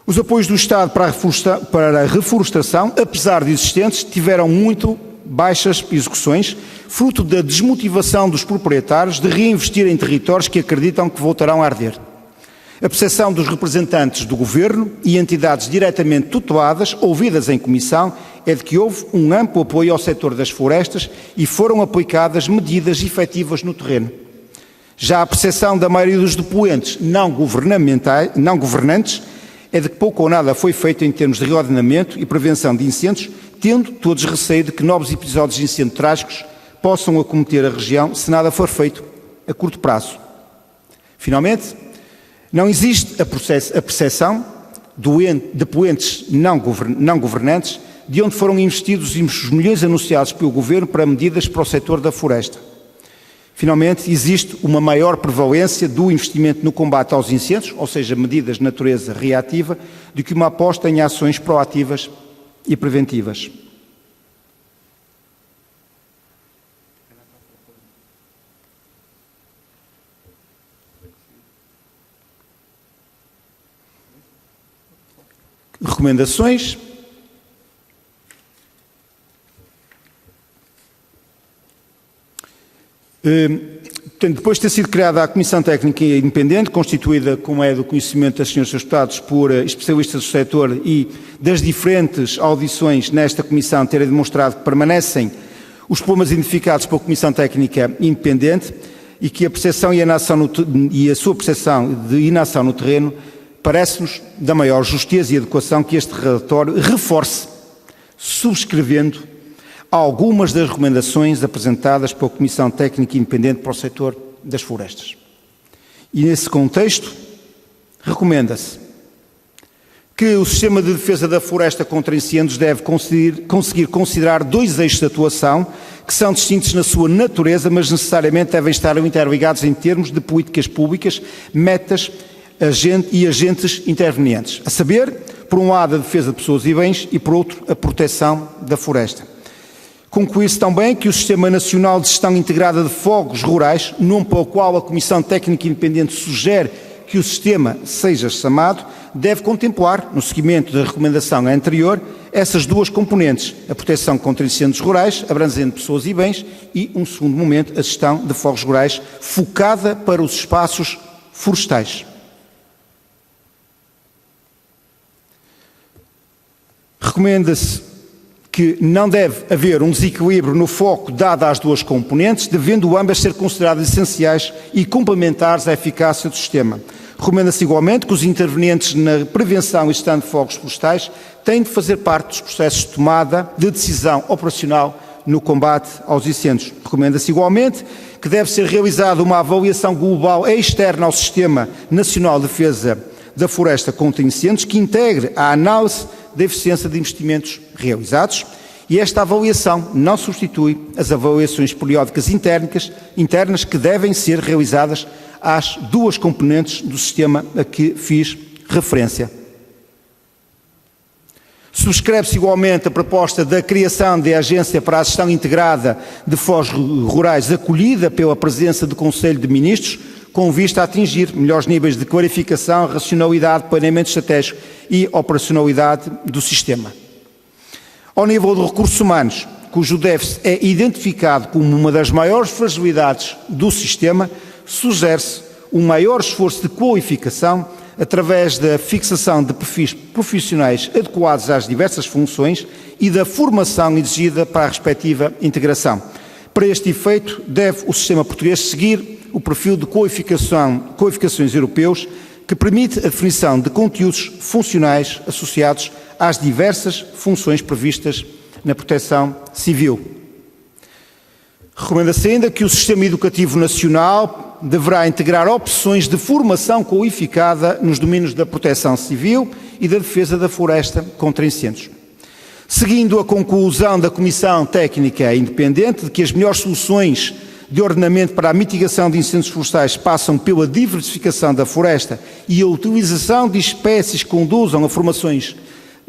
Os apoios do Estado para a reflorestação, apesar de existentes, tiveram muito baixas execuções, fruto da desmotivação dos proprietários de reinvestir em territórios que acreditam que voltarão a arder. A percepção dos representantes do Governo e entidades diretamente tuteladas, ouvidas em comissão, é de que houve um amplo apoio ao setor das florestas e foram aplicadas medidas efetivas no terreno. Já a percepção da maioria dos depoentes não governantes é de que pouco ou nada foi feito em termos de reordenamento e prevenção de incêndios, tendo todos receio de que novos episódios de incêndio trágicos possam acometer a região se nada for feito a curto prazo. Finalmente, não existe a percepção de poentes não governantes de onde foram investidos os milhões anunciados pelo Governo para medidas para o setor da floresta. Finalmente, existe uma maior prevalência do investimento no combate aos incêndios, ou seja, medidas de natureza reativa, do que uma aposta em ações proativas e preventivas. Recomendações. Depois de ter sido criada a Comissão Técnica Independente, constituída, como é do conhecimento das senhoras deputados, por especialistas do setor e das diferentes audições nesta Comissão terem demonstrado que permanecem os problemas identificados pela Comissão Técnica Independente e que a percepção e a sua percepção de inação no terreno parece-nos da maior justeza e adequação que este relatório reforce, subscrevendo algumas das recomendações apresentadas pela Comissão Técnica Independente para o setor das florestas. E nesse contexto, recomenda-se que o sistema de defesa da floresta contra incêndios deve conseguir considerar 2 eixos de atuação que são distintos na sua natureza, mas necessariamente devem estar interligados em termos de políticas públicas, metas e agentes intervenientes. A saber, por um lado, a defesa de pessoas e bens e, por outro, a proteção da floresta. Conclui-se também que o Sistema Nacional de Gestão Integrada de Fogos Rurais, nome pelo qual a Comissão Técnica Independente sugere que o sistema seja chamado, deve contemplar, no seguimento da recomendação anterior, essas 2 componentes, a proteção contra incêndios rurais, abrangendo pessoas e bens, e, um segundo momento, a gestão de fogos rurais, focada para os espaços florestais. Recomenda-se que não deve haver um desequilíbrio no foco dado às duas componentes, devendo ambas ser consideradas essenciais e complementares à eficácia do sistema. Recomenda-se igualmente que os intervenientes na prevenção e gestão de fogos florestais têm de fazer parte dos processos de tomada de decisão operacional no combate aos incêndios. Recomenda-se igualmente que deve ser realizada uma avaliação global e externa ao Sistema Nacional de Defesa da Floresta contra Incêndios, que integre a análise da eficiência de investimentos realizados, e esta avaliação não substitui as avaliações periódicas internas que devem ser realizadas às duas componentes do sistema a que fiz referência. Subscreve-se igualmente a proposta da criação da Agência para a Gestão Integrada de Fogos Rurais, acolhida pela presença do Conselho de Ministros, com vista a atingir melhores níveis de qualificação, racionalidade, planeamento estratégico e operacionalidade do sistema. Ao nível de recursos humanos, cujo déficit é identificado como uma das maiores fragilidades do sistema, sugere-se um maior esforço de qualificação através da fixação de perfis profissionais adequados às diversas funções e da formação exigida para a respectiva integração. Para este efeito, deve o sistema português seguir o perfil de qualificações europeus que permite a definição de conteúdos funcionais associados às diversas funções previstas na proteção civil. Recomenda-se ainda que o Sistema Educativo Nacional deverá integrar opções de formação qualificada nos domínios da proteção civil e da defesa da floresta contra incêndios. Seguindo a conclusão da Comissão Técnica Independente de que as melhores soluções de ordenamento para a mitigação de incêndios florestais passam pela diversificação da floresta e a utilização de espécies que conduzam a formações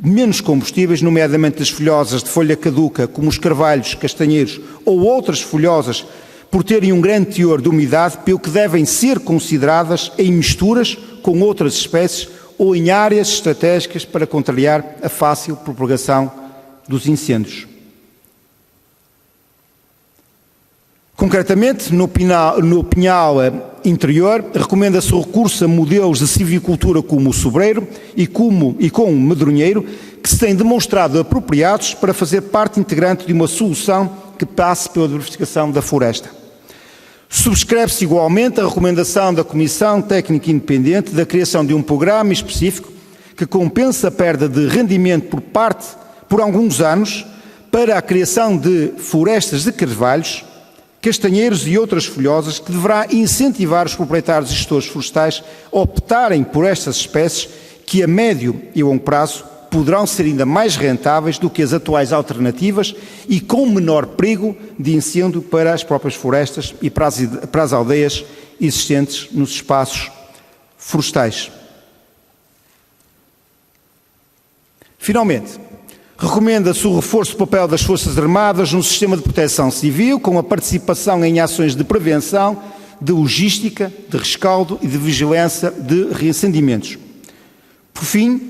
menos combustíveis, nomeadamente das folhosas de folha caduca, como os carvalhos, castanheiros ou outras folhosas, por terem um grande teor de umidade, pelo que devem ser consideradas em misturas com outras espécies ou em áreas estratégicas para contrariar a fácil propagação dos incêndios. Concretamente, no pinhal interior, recomenda-se o recurso a modelos de silvicultura como o sobreiro e com o medronheiro, que se têm demonstrado apropriados para fazer parte integrante de uma solução que passe pela diversificação da floresta. Subscreve-se igualmente a recomendação da Comissão Técnica Independente da criação de um programa específico que compensa a perda de rendimento por alguns anos para a criação de florestas de carvalhos, castanheiros e outras folhosas, que deverá incentivar os proprietários e gestores florestais a optarem por estas espécies que a médio e longo prazo poderão ser ainda mais rentáveis do que as atuais alternativas e com menor perigo de incêndio para as próprias florestas e para as aldeias existentes nos espaços florestais. Finalmente, recomenda-se o reforço do papel das Forças Armadas no sistema de proteção civil, com a participação em ações de prevenção, de logística, de rescaldo e de vigilância de reincendimentos. Por fim,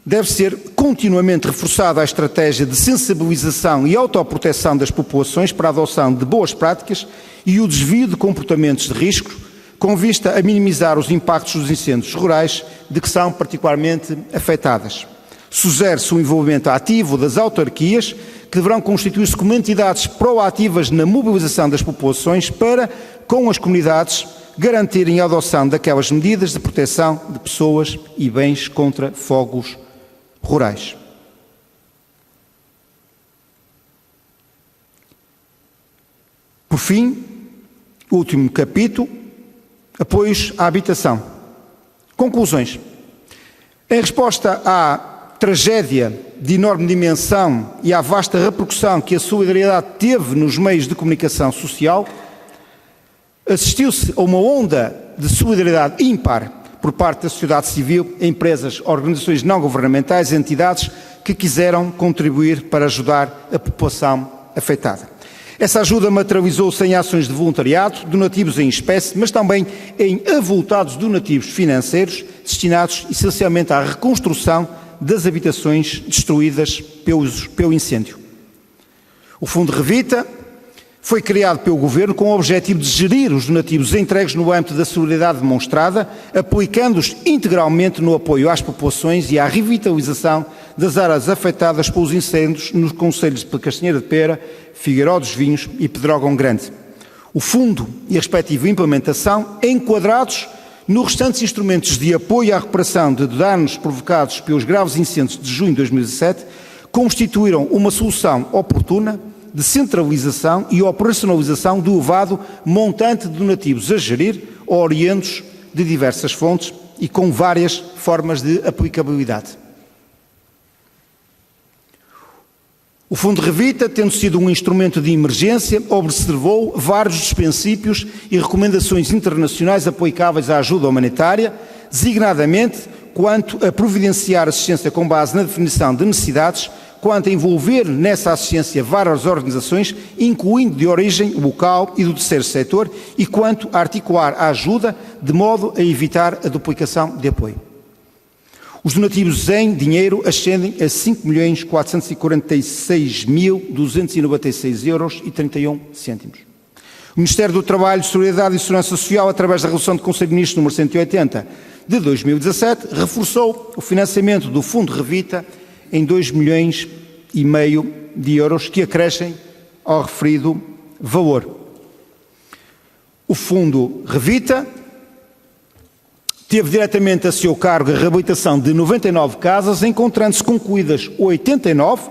deve ser continuamente reforçada a estratégia de sensibilização e autoproteção das populações para a adoção de boas práticas e o desvio de comportamentos de risco, com vista a minimizar os impactos dos incêndios rurais de que são particularmente afetadas. Sugere-se o envolvimento ativo das autarquias, que deverão constituir-se como entidades proativas na mobilização das populações para, com as comunidades, garantirem a adoção daquelas medidas de proteção de pessoas e bens contra fogos rurais. Por fim, último capítulo, apoios à habitação. Conclusões. Em resposta à tragédia de enorme dimensão e à vasta repercussão que a solidariedade teve nos meios de comunicação social, assistiu-se a uma onda de solidariedade ímpar por parte da sociedade civil, empresas, organizações não governamentais e entidades que quiseram contribuir para ajudar a população afetada. Essa ajuda materializou-se em ações de voluntariado, donativos em espécie, mas também em avultados donativos financeiros destinados essencialmente à reconstrução das habitações destruídas pelo incêndio. O Fundo Revita Foi criado pelo Governo com o objetivo de gerir os donativos entregues no âmbito da solidariedade demonstrada, aplicando-os integralmente no apoio às populações e à revitalização das áreas afetadas pelos incêndios nos concelhos de Castanheira de Pera, Figueiró dos Vinhos e Pedrógão Grande. O fundo e a respectiva implementação, enquadrados nos restantes instrumentos de apoio à recuperação de danos provocados pelos graves incêndios de junho de 2017, constituíram uma solução oportuna de centralização e operacionalização do elevado montante de donativos a gerir, oriundos de diversas fontes e com várias formas de aplicabilidade. O Fundo Revita, tendo sido um instrumento de emergência, observou vários dos princípios e recomendações internacionais aplicáveis à ajuda humanitária, designadamente quanto a providenciar assistência com base na definição de necessidades, quanto a envolver nessa assistência várias organizações, incluindo de origem local e do terceiro setor, e quanto a articular a ajuda de modo a evitar a duplicação de apoio. Os donativos em dinheiro ascendem a 5.446.296 euros e 31 cêntimos. O Ministério do Trabalho, Solidariedade e Segurança Social, através da Resolução do Conselho de Ministros número 180 de 2017, reforçou o financiamento do Fundo Revita em 2,5 milhões de euros, que acrescem ao referido valor. O Fundo Revita teve diretamente a seu cargo a reabilitação de 99 casas, encontrando-se concluídas 89,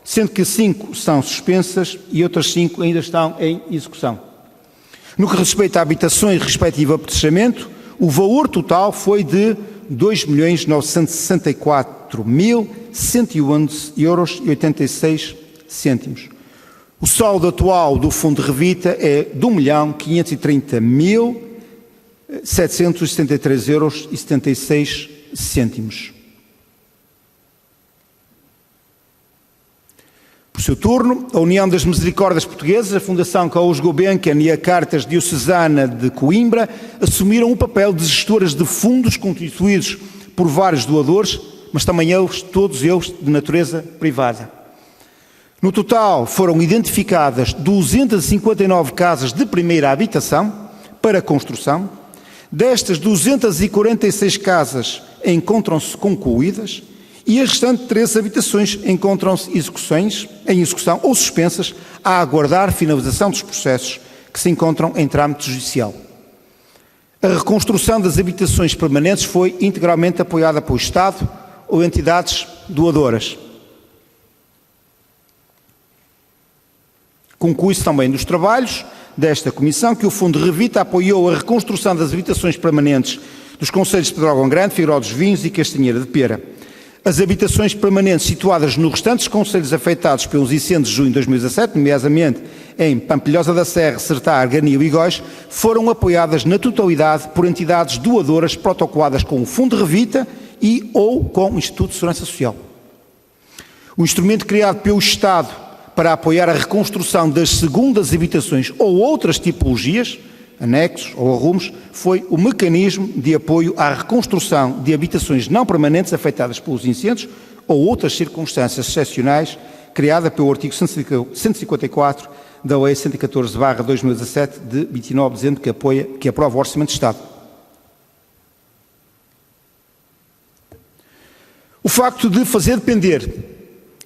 sendo que 5 são suspensas e outras 5 ainda estão em execução. No que respeita a habitações respectivo a apetrechamento, o valor total foi de 2.964.111 euros e 86 cêntimos. O saldo atual do Fundo Revita é de 1.530.773 euros e 76 cêntimos. Por seu turno, a União das Misericórdias Portuguesas, a Fundação Carlos Gulbenkian e a Caritas Diocesana de Coimbra assumiram o papel de gestoras de fundos constituídos por vários doadores, mas também todos eles de natureza privada. No total, foram identificadas 259 casas de primeira habitação para construção. Destas, 246 casas encontram-se concluídas e as restantes 13 habitações encontram-se em execução ou suspensas a aguardar finalização dos processos que se encontram em trâmite judicial. A reconstrução das habitações permanentes foi integralmente apoiada pelo Estado ou entidades doadoras. Conclui-se também dos trabalhos desta Comissão que o Fundo Revita apoiou a reconstrução das habitações permanentes dos concelhos de Pedrógão Grande, Figueiró dos Vinhos e Castanheira de Pera. As habitações permanentes situadas nos restantes concelhos afetados pelos incêndios de junho de 2017, nomeadamente em Pampilhosa da Serra, Sertá, Arganil e Góis, foram apoiadas na totalidade por entidades doadoras protocoladas com o Fundo Revita e ou com o Instituto de Segurança Social. O instrumento criado pelo Estado para apoiar a reconstrução das segundas habitações ou outras tipologias, anexos ou arrumos, foi o mecanismo de apoio à reconstrução de habitações não permanentes afetadas pelos incêndios ou outras circunstâncias excepcionais, criada pelo artigo 154 da Lei 114/2017, de 29 de dezembro, que aprova o Orçamento de Estado. O facto de fazer depender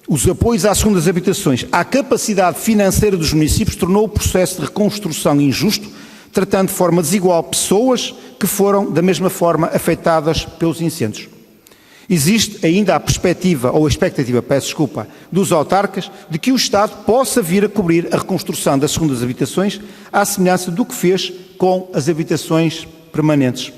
os apoios às segundas habitações à capacidade financeira dos municípios tornou o processo de reconstrução injusto, tratando de forma desigual pessoas que foram da mesma forma afetadas pelos incêndios. Existe ainda a expectativa dos autarcas de que o Estado possa vir a cobrir a reconstrução das segundas habitações à semelhança do que fez com as habitações permanentes.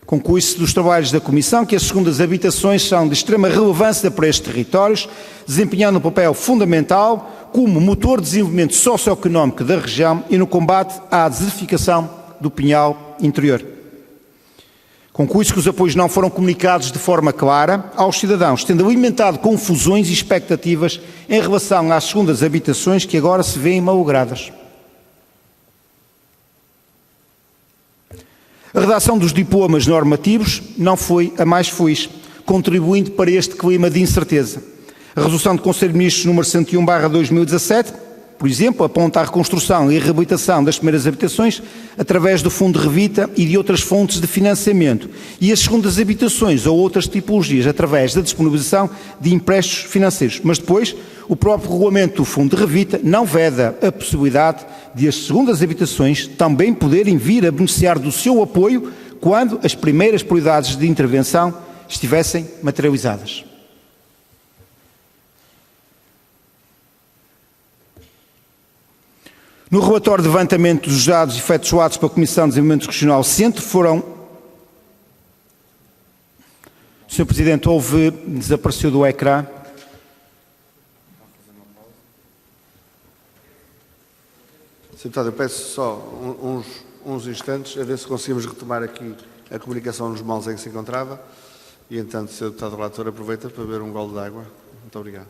Conclui-se dos trabalhos da Comissão que as segundas habitações são de extrema relevância para estes territórios, desempenhando um papel fundamental como motor de desenvolvimento socioeconómico da região e no combate à desertificação do pinhal interior. Conclui-se que os apoios não foram comunicados de forma clara aos cidadãos, tendo alimentado confusões e expectativas em relação às segundas habitações que agora se veem malogradas. A redação dos diplomas normativos não foi a mais feliz, contribuindo para este clima de incerteza. A resolução do Conselho de Ministros número 101/2017, por exemplo, aponta a reconstrução e a reabilitação das primeiras habitações através do Fundo de Revita e de outras fontes de financiamento, e as segundas habitações ou outras tipologias através da disponibilização de empréstimos financeiros. Mas depois, o próprio regulamento do Fundo de Revita não veda a possibilidade de as segundas habitações também poderem vir a beneficiar do seu apoio quando as primeiras prioridades de intervenção estivessem materializadas. No relatório de levantamento dos dados efetuados pela Comissão de Desenvolvimento Regional Centro foram... Sr. Presidente, desapareceu do ecrã. Sr. Deputado, eu peço só uns instantes a ver se conseguimos retomar aqui a comunicação nos mãos em que se encontrava e, entanto, o Sr. Deputado Relator aproveita para beber um gole de água. Muito obrigado.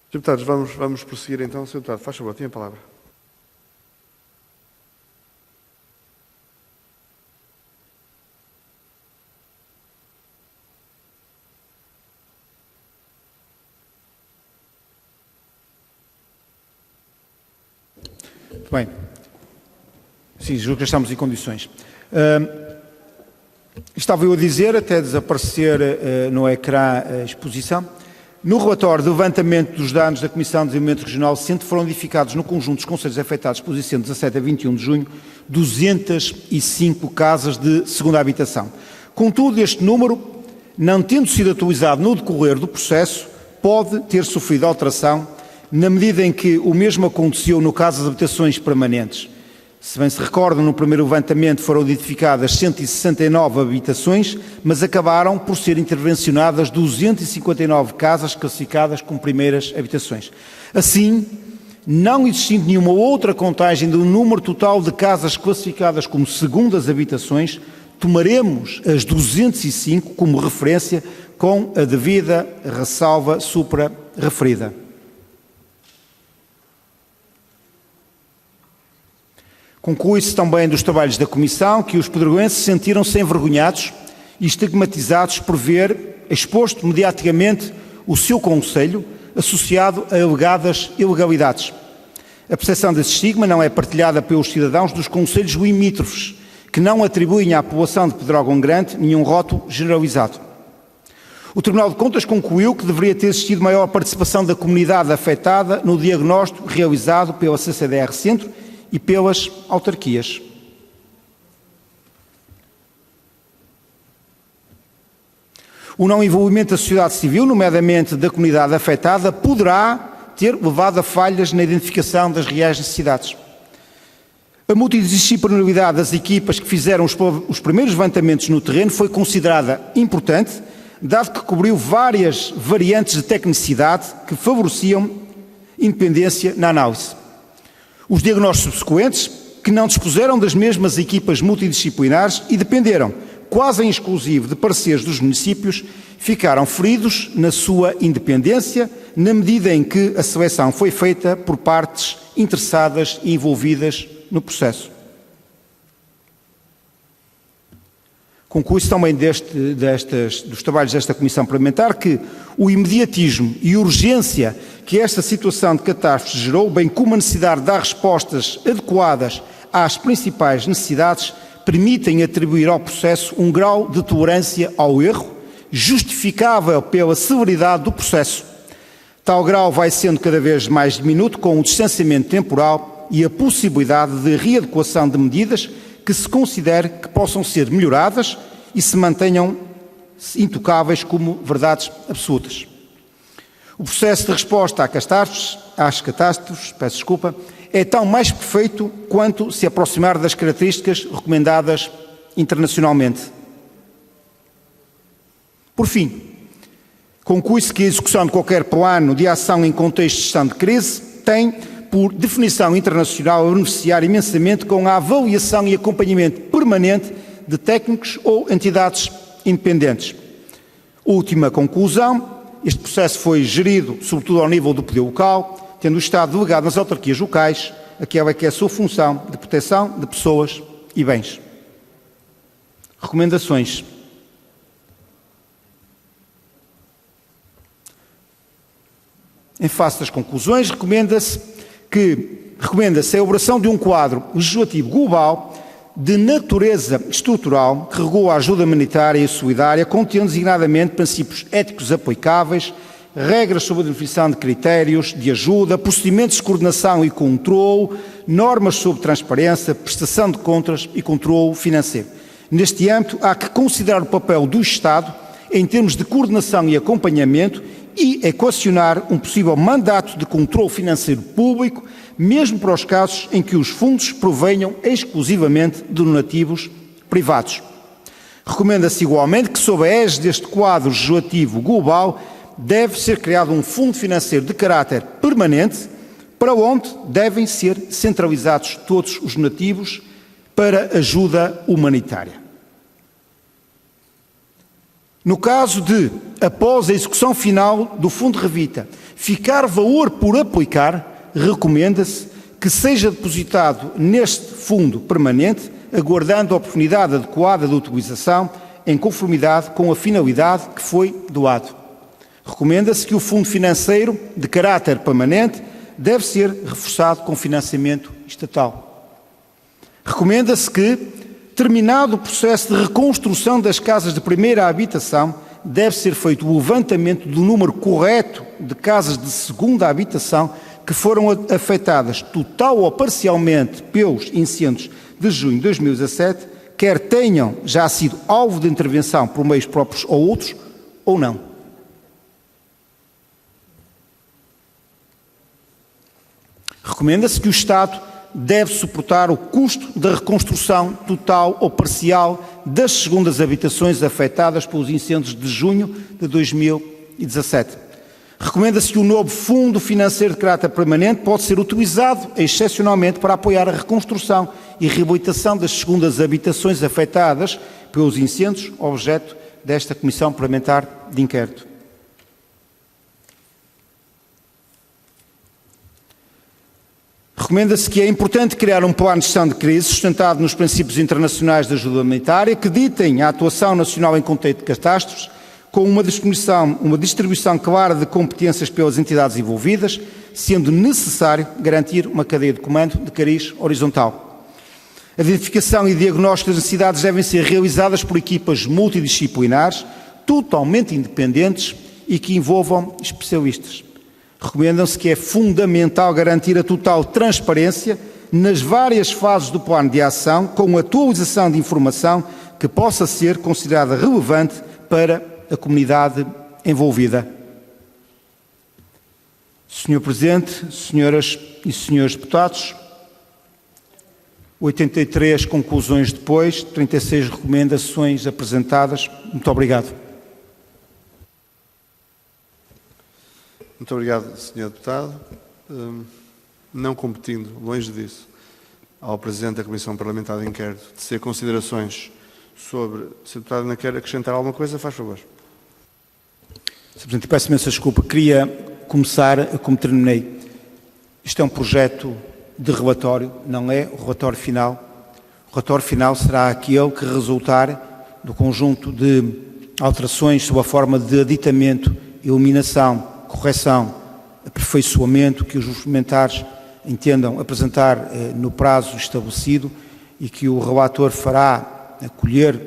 Sr. Deputados, vamos prosseguir então. Sr. Deputado, faz favor, tem a palavra. Muito bem. Sim, julgo que já estamos em condições. Estava eu a dizer, até desaparecer no ecrã a exposição. No relatório do levantamento dos dados da Comissão de Desenvolvimento Regional Centro foram edificados no conjunto dos concelhos afetados, exposição de 17 a 21 de junho, 205 casas de segunda habitação. Contudo, este número, não tendo sido atualizado no decorrer do processo, pode ter sofrido alteração na medida em que o mesmo aconteceu no caso das habitações permanentes. Se bem se recordam, no primeiro levantamento foram identificadas 169 habitações, mas acabaram por ser intervencionadas 259 casas classificadas como primeiras habitações. Assim, não existindo nenhuma outra contagem do número total de casas classificadas como segundas habitações, tomaremos as 205 como referência com a devida ressalva supra-referida. Conclui-se também dos trabalhos da Comissão que os pedregoenses sentiram-se envergonhados e estigmatizados por ver exposto mediaticamente o seu concelho associado a alegadas ilegalidades. A percepção desse estigma não é partilhada pelos cidadãos dos concelhos limítrofes, que não atribuem à população de Pedrógão Grande nenhum rótulo generalizado. O Tribunal de Contas concluiu que deveria ter existido maior participação da comunidade afetada no diagnóstico realizado pela CCDR Centro e pelas autarquias. O não envolvimento da sociedade civil, nomeadamente da comunidade afetada, poderá ter levado a falhas na identificação das reais necessidades. A multidisciplinaridade das equipas que fizeram os primeiros levantamentos no terreno foi considerada importante, dado que cobriu várias variantes de tecnicidade que favoreciam independência na análise. Os diagnósticos subsequentes, que não dispuseram das mesmas equipas multidisciplinares e dependeram, quase em exclusivo, de pareceres dos municípios, ficaram feridos na sua independência, na medida em que a seleção foi feita por partes interessadas e envolvidas no processo. Conclui-se também dos trabalhos desta Comissão Parlamentar que o imediatismo e urgência que esta situação de catástrofe gerou, bem como a necessidade de dar respostas adequadas às principais necessidades, permitem atribuir ao processo um grau de tolerância ao erro, justificável pela celeridade do processo. Tal grau vai sendo cada vez mais diminuto com o distanciamento temporal e a possibilidade de readequação de medidas que se considere que possam ser melhoradas e se mantenham intocáveis como verdades absolutas. O processo de resposta às catástrofes, é tão mais perfeito quanto se aproximar das características recomendadas internacionalmente. Por fim, conclui-se que a execução de qualquer plano de ação em contexto de gestão de crise tem, por definição internacional, a beneficiar imensamente com a avaliação e acompanhamento permanente de técnicos ou entidades independentes. Última conclusão, este processo foi gerido sobretudo ao nível do poder local, tendo o Estado delegado nas autarquias locais, aquela que é a sua função de proteção de pessoas e bens. Recomendações. Em face das conclusões, recomenda-se a elaboração de um quadro legislativo global de natureza estrutural que regula a ajuda humanitária e solidária, contendo designadamente princípios éticos aplicáveis, regras sobre a definição de critérios de ajuda, procedimentos de coordenação e controle, normas sobre transparência, prestação de contas e controle financeiro. Neste âmbito, há que considerar o papel do Estado em termos de coordenação e acompanhamento e equacionar um possível mandato de controle financeiro público, mesmo para os casos em que os fundos provenham exclusivamente de donativos privados. Recomenda-se igualmente que, sob a égide deste quadro legislativo global, deve ser criado um fundo financeiro de caráter permanente, para onde devem ser centralizados todos os donativos para ajuda humanitária. No caso de, após a execução final do Fundo Revita, ficar valor por aplicar, recomenda-se que seja depositado neste fundo permanente, aguardando a oportunidade adequada de utilização em conformidade com a finalidade que foi doado. Recomenda-se que o fundo financeiro de caráter permanente deve ser reforçado com financiamento estatal. Recomenda-se que, terminado o processo de reconstrução das casas de primeira habitação, deve ser feito o levantamento do número correto de casas de segunda habitação que foram afetadas total ou parcialmente pelos incêndios de junho de 2017, quer tenham já sido alvo de intervenção por meios próprios ou outros, ou não. Recomenda-se que o Estado deve suportar o custo da reconstrução total ou parcial das segundas habitações afetadas pelos incêndios de junho de 2017. Recomenda-se que o novo Fundo Financeiro de Caráter Permanente pode ser utilizado, excepcionalmente, para apoiar a reconstrução e reabilitação das segundas habitações afetadas pelos incêndios, objeto desta Comissão Parlamentar de Inquérito. Recomenda-se que é importante criar um plano de gestão de crise sustentado nos princípios internacionais de ajuda humanitária que ditem a atuação nacional em contexto de catástrofes, com uma distribuição clara de competências pelas entidades envolvidas, sendo necessário garantir uma cadeia de comando de cariz horizontal. A identificação e diagnóstico das necessidades devem ser realizadas por equipas multidisciplinares, totalmente independentes e que envolvam especialistas. Recomendam-se que é fundamental garantir a total transparência nas várias fases do plano de ação, com atualização de informação que possa ser considerada relevante para a comunidade envolvida. Senhor Presidente, senhoras e senhores deputados, 83 conclusões depois, 36 recomendações apresentadas. Muito obrigado. Muito obrigado, Sr. Deputado. Não competindo, longe disso, ao Presidente da Comissão Parlamentar de Inquérito tecer considerações sobre... Se o Deputado não quer acrescentar alguma coisa, faz favor. Sr. Presidente, peço imensa desculpa. Queria começar como terminei. Isto é um projeto de relatório, não é o relatório final. O relatório final será aquele que resultar do conjunto de alterações sob a forma de aditamento, eliminação, correção, aperfeiçoamento que os parlamentares entendam apresentar no prazo estabelecido e que o relator fará acolher,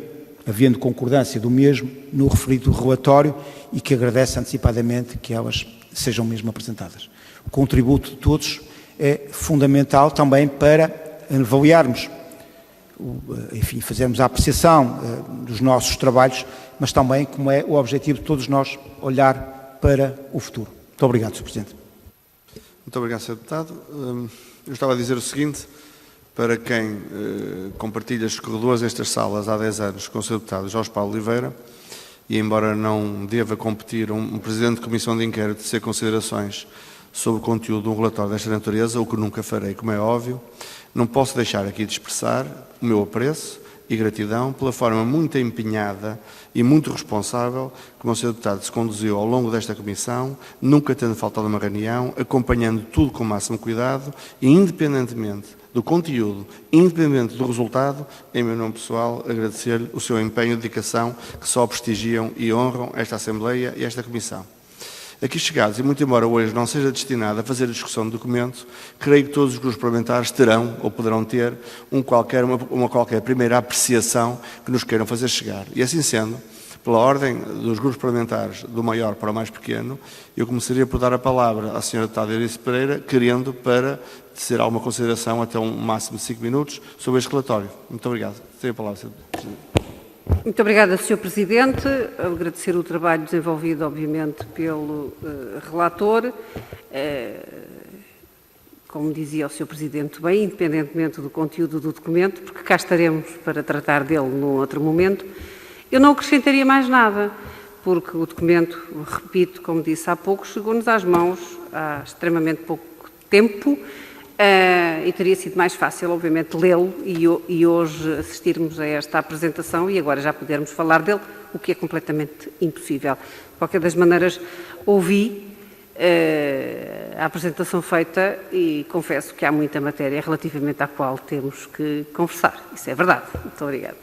havendo concordância do mesmo, no referido relatório e que agradece antecipadamente que elas sejam mesmo apresentadas. O contributo de todos é fundamental também para avaliarmos, enfim, fazermos a apreciação dos nossos trabalhos, mas também, como é o objetivo de todos nós, olhar para o futuro. Muito obrigado, Sr. Presidente. Muito obrigado, Sr. Deputado. Eu estava a dizer o seguinte, para quem compartilha os corredores destas salas há 10 anos com o Sr. Deputado Jorge Paulo Oliveira, e embora não deva competir um Presidente de Comissão de Inquérito ser considerações sobre o conteúdo de um relatório desta natureza, o que nunca farei, como é óbvio, não posso deixar aqui de expressar o meu apreço e gratidão pela forma muito empenhada e muito responsável como o Sr. Deputado se conduziu ao longo desta Comissão, nunca tendo faltado uma reunião, acompanhando tudo com o máximo cuidado e, independentemente do conteúdo, independente do resultado, em meu nome pessoal, agradecer-lhe o seu empenho e dedicação que só prestigiam e honram esta Assembleia e esta Comissão. Aqui chegados, e muito embora hoje não seja destinado a fazer a discussão do documento, creio que todos os grupos parlamentares terão ou poderão ter uma qualquer primeira apreciação que nos queiram fazer chegar. E assim sendo, pela ordem dos grupos parlamentares, do maior para o mais pequeno, eu começaria por dar a palavra à Sra. Deputada Euridice Pereira, querendo para tecer alguma consideração até um máximo de 5 minutos sobre este relatório. Muito obrigado. Tenho a palavra, Sr. Presidente. Muito obrigada, Sr. Presidente. Agradecer o trabalho desenvolvido, obviamente, pelo relator. Como dizia o Sr. Presidente bem, independentemente do conteúdo do documento, porque cá estaremos para tratar dele num outro momento, eu não acrescentaria mais nada, porque o documento, repito, como disse há pouco, chegou-nos às mãos há extremamente pouco tempo, e teria sido mais fácil, obviamente, lê-lo e hoje assistirmos a esta apresentação e agora já podermos falar dele, o que é completamente impossível. De qualquer das maneiras, ouvi a apresentação feita e confesso que há muita matéria relativamente à qual temos que conversar. Isso é verdade. Muito obrigada.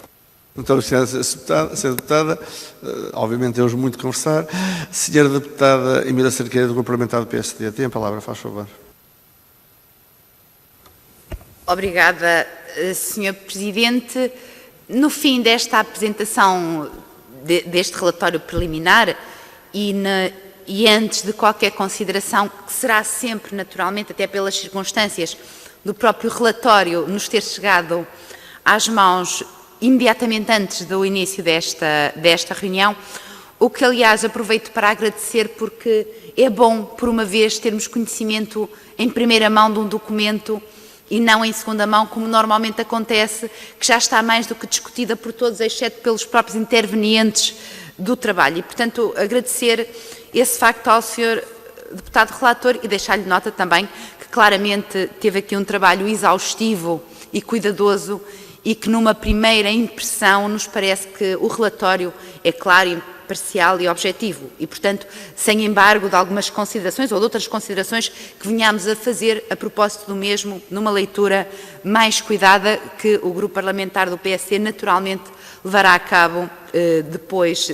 Muito obrigado, Sra. Deputada. Obviamente temos muito a conversar. Sra. Deputada Emília Cerqueira, do Grupo Parlamentar do PSD, tem a palavra, faz favor. Obrigada, Sr. Presidente. No fim desta apresentação deste relatório preliminar e antes de qualquer consideração, que será sempre, naturalmente, até pelas circunstâncias do próprio relatório nos ter chegado às mãos imediatamente antes do início desta reunião, o que, aliás, aproveito para agradecer porque é bom, por uma vez, termos conhecimento em primeira mão de um documento e não em segunda mão, como normalmente acontece, que já está mais do que discutida por todos, exceto pelos próprios intervenientes do trabalho. E, portanto, agradecer esse facto ao Sr. deputado relator e deixar-lhe nota também que claramente teve aqui um trabalho exaustivo e cuidadoso e que numa primeira impressão nos parece que o relatório é claro, imparcial e objetivo e, portanto, sem embargo de algumas considerações ou de outras considerações que venhamos a fazer a propósito do mesmo, numa leitura mais cuidada que o grupo parlamentar do PSD naturalmente levará a cabo depois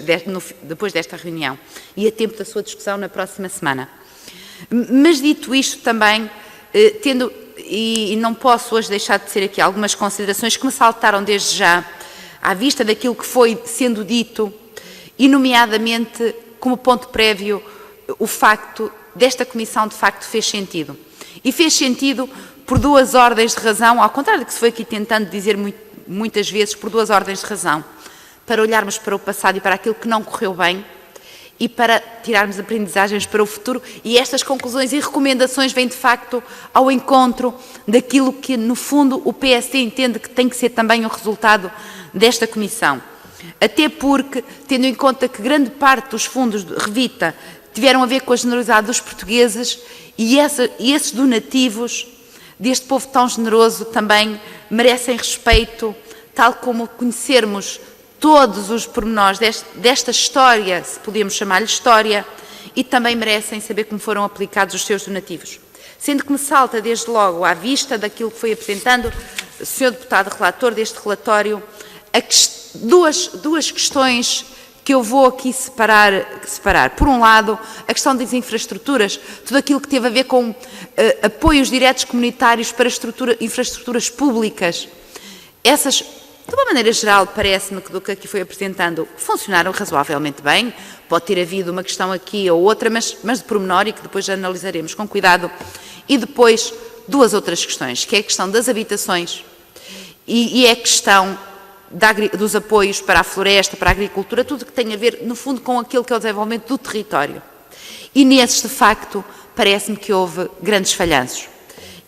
desta reunião e a tempo da sua discussão na próxima semana. Mas dito isto também, e não posso hoje deixar de ter aqui algumas considerações que me saltaram desde já à vista daquilo que foi sendo dito e nomeadamente como ponto prévio o facto desta comissão de facto fez sentido. E fez sentido por duas ordens de razão, ao contrário do que se foi aqui tentando dizer muitas vezes, por duas ordens de razão. Para olharmos para o passado e para aquilo que não correu bem e para tirarmos aprendizagens para o futuro. E estas conclusões e recomendações vêm de facto ao encontro daquilo que no fundo o PSD entende que tem que ser também o resultado desta comissão. Até porque, tendo em conta que grande parte dos fundos de Revita tiveram a ver com a generosidade dos portugueses e esses donativos deste povo tão generoso também merecem respeito, tal como conhecermos todos os pormenores desta história, se podemos chamar-lhe história, e também merecem saber como foram aplicados os seus donativos. Sendo que me salta desde logo à vista daquilo que foi apresentando o Sr. Deputado Relator deste relatório, duas questões que eu vou aqui separar. Por um lado, a questão das infraestruturas, tudo aquilo que teve a ver com apoios diretos comunitários para infraestruturas públicas. Essas, de uma maneira geral, parece-me que do que aqui foi apresentando, funcionaram razoavelmente bem. Pode ter havido uma questão aqui ou outra, mas de pormenor e que depois analisaremos com cuidado. E depois, duas outras questões, que é a questão das habitações e é a questão dos apoios para a floresta, para a agricultura, tudo que tem a ver, no fundo, com aquilo que é o desenvolvimento do território. E nesses, de facto, parece-me que houve grandes falhanços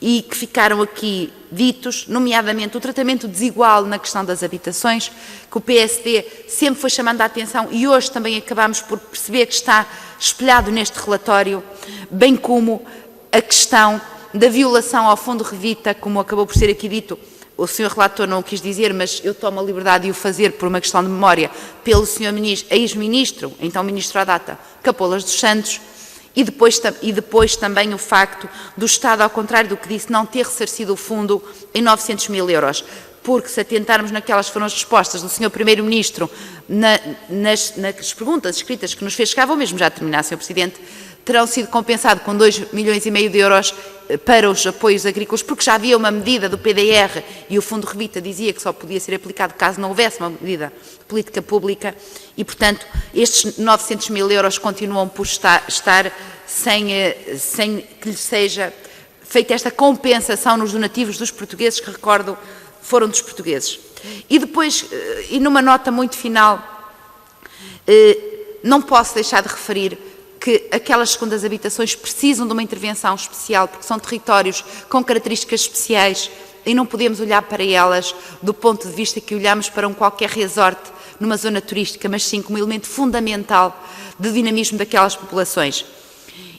e que ficaram aqui ditos, nomeadamente o tratamento desigual na questão das habitações, que o PSD sempre foi chamando a atenção e hoje também acabamos por perceber que está espelhado neste relatório, bem como a questão da violação ao Fundo Revita, como acabou por ser aqui dito. O Sr. Relator não o quis dizer, mas eu tomo a liberdade de o fazer por uma questão de memória, pelo Sr. ex-Ministro, então Ministro à data, Capolas dos Santos, e depois também o facto do Estado, ao contrário do que disse, não ter ressarcido o fundo em 900 mil euros. Porque se atentarmos naquelas foram as respostas do Sr. Primeiro-Ministro nas perguntas escritas que nos fez chegar, vou mesmo já terminar, Sr. Presidente, terão sido compensados com 2,5 milhões de euros para os apoios agrícolas, porque já havia uma medida do PDR e o Fundo Revita dizia que só podia ser aplicado caso não houvesse uma medida de política pública e, portanto, estes 900 mil euros continuam por estar sem que lhe seja feita esta compensação nos donativos dos portugueses, que recordo foram dos portugueses. E depois, e numa nota muito final, não posso deixar de referir que aquelas segundas habitações precisam de uma intervenção especial, porque são territórios com características especiais e não podemos olhar para elas do ponto de vista que olhamos para qualquer resort numa zona turística, mas sim como elemento fundamental de dinamismo daquelas populações.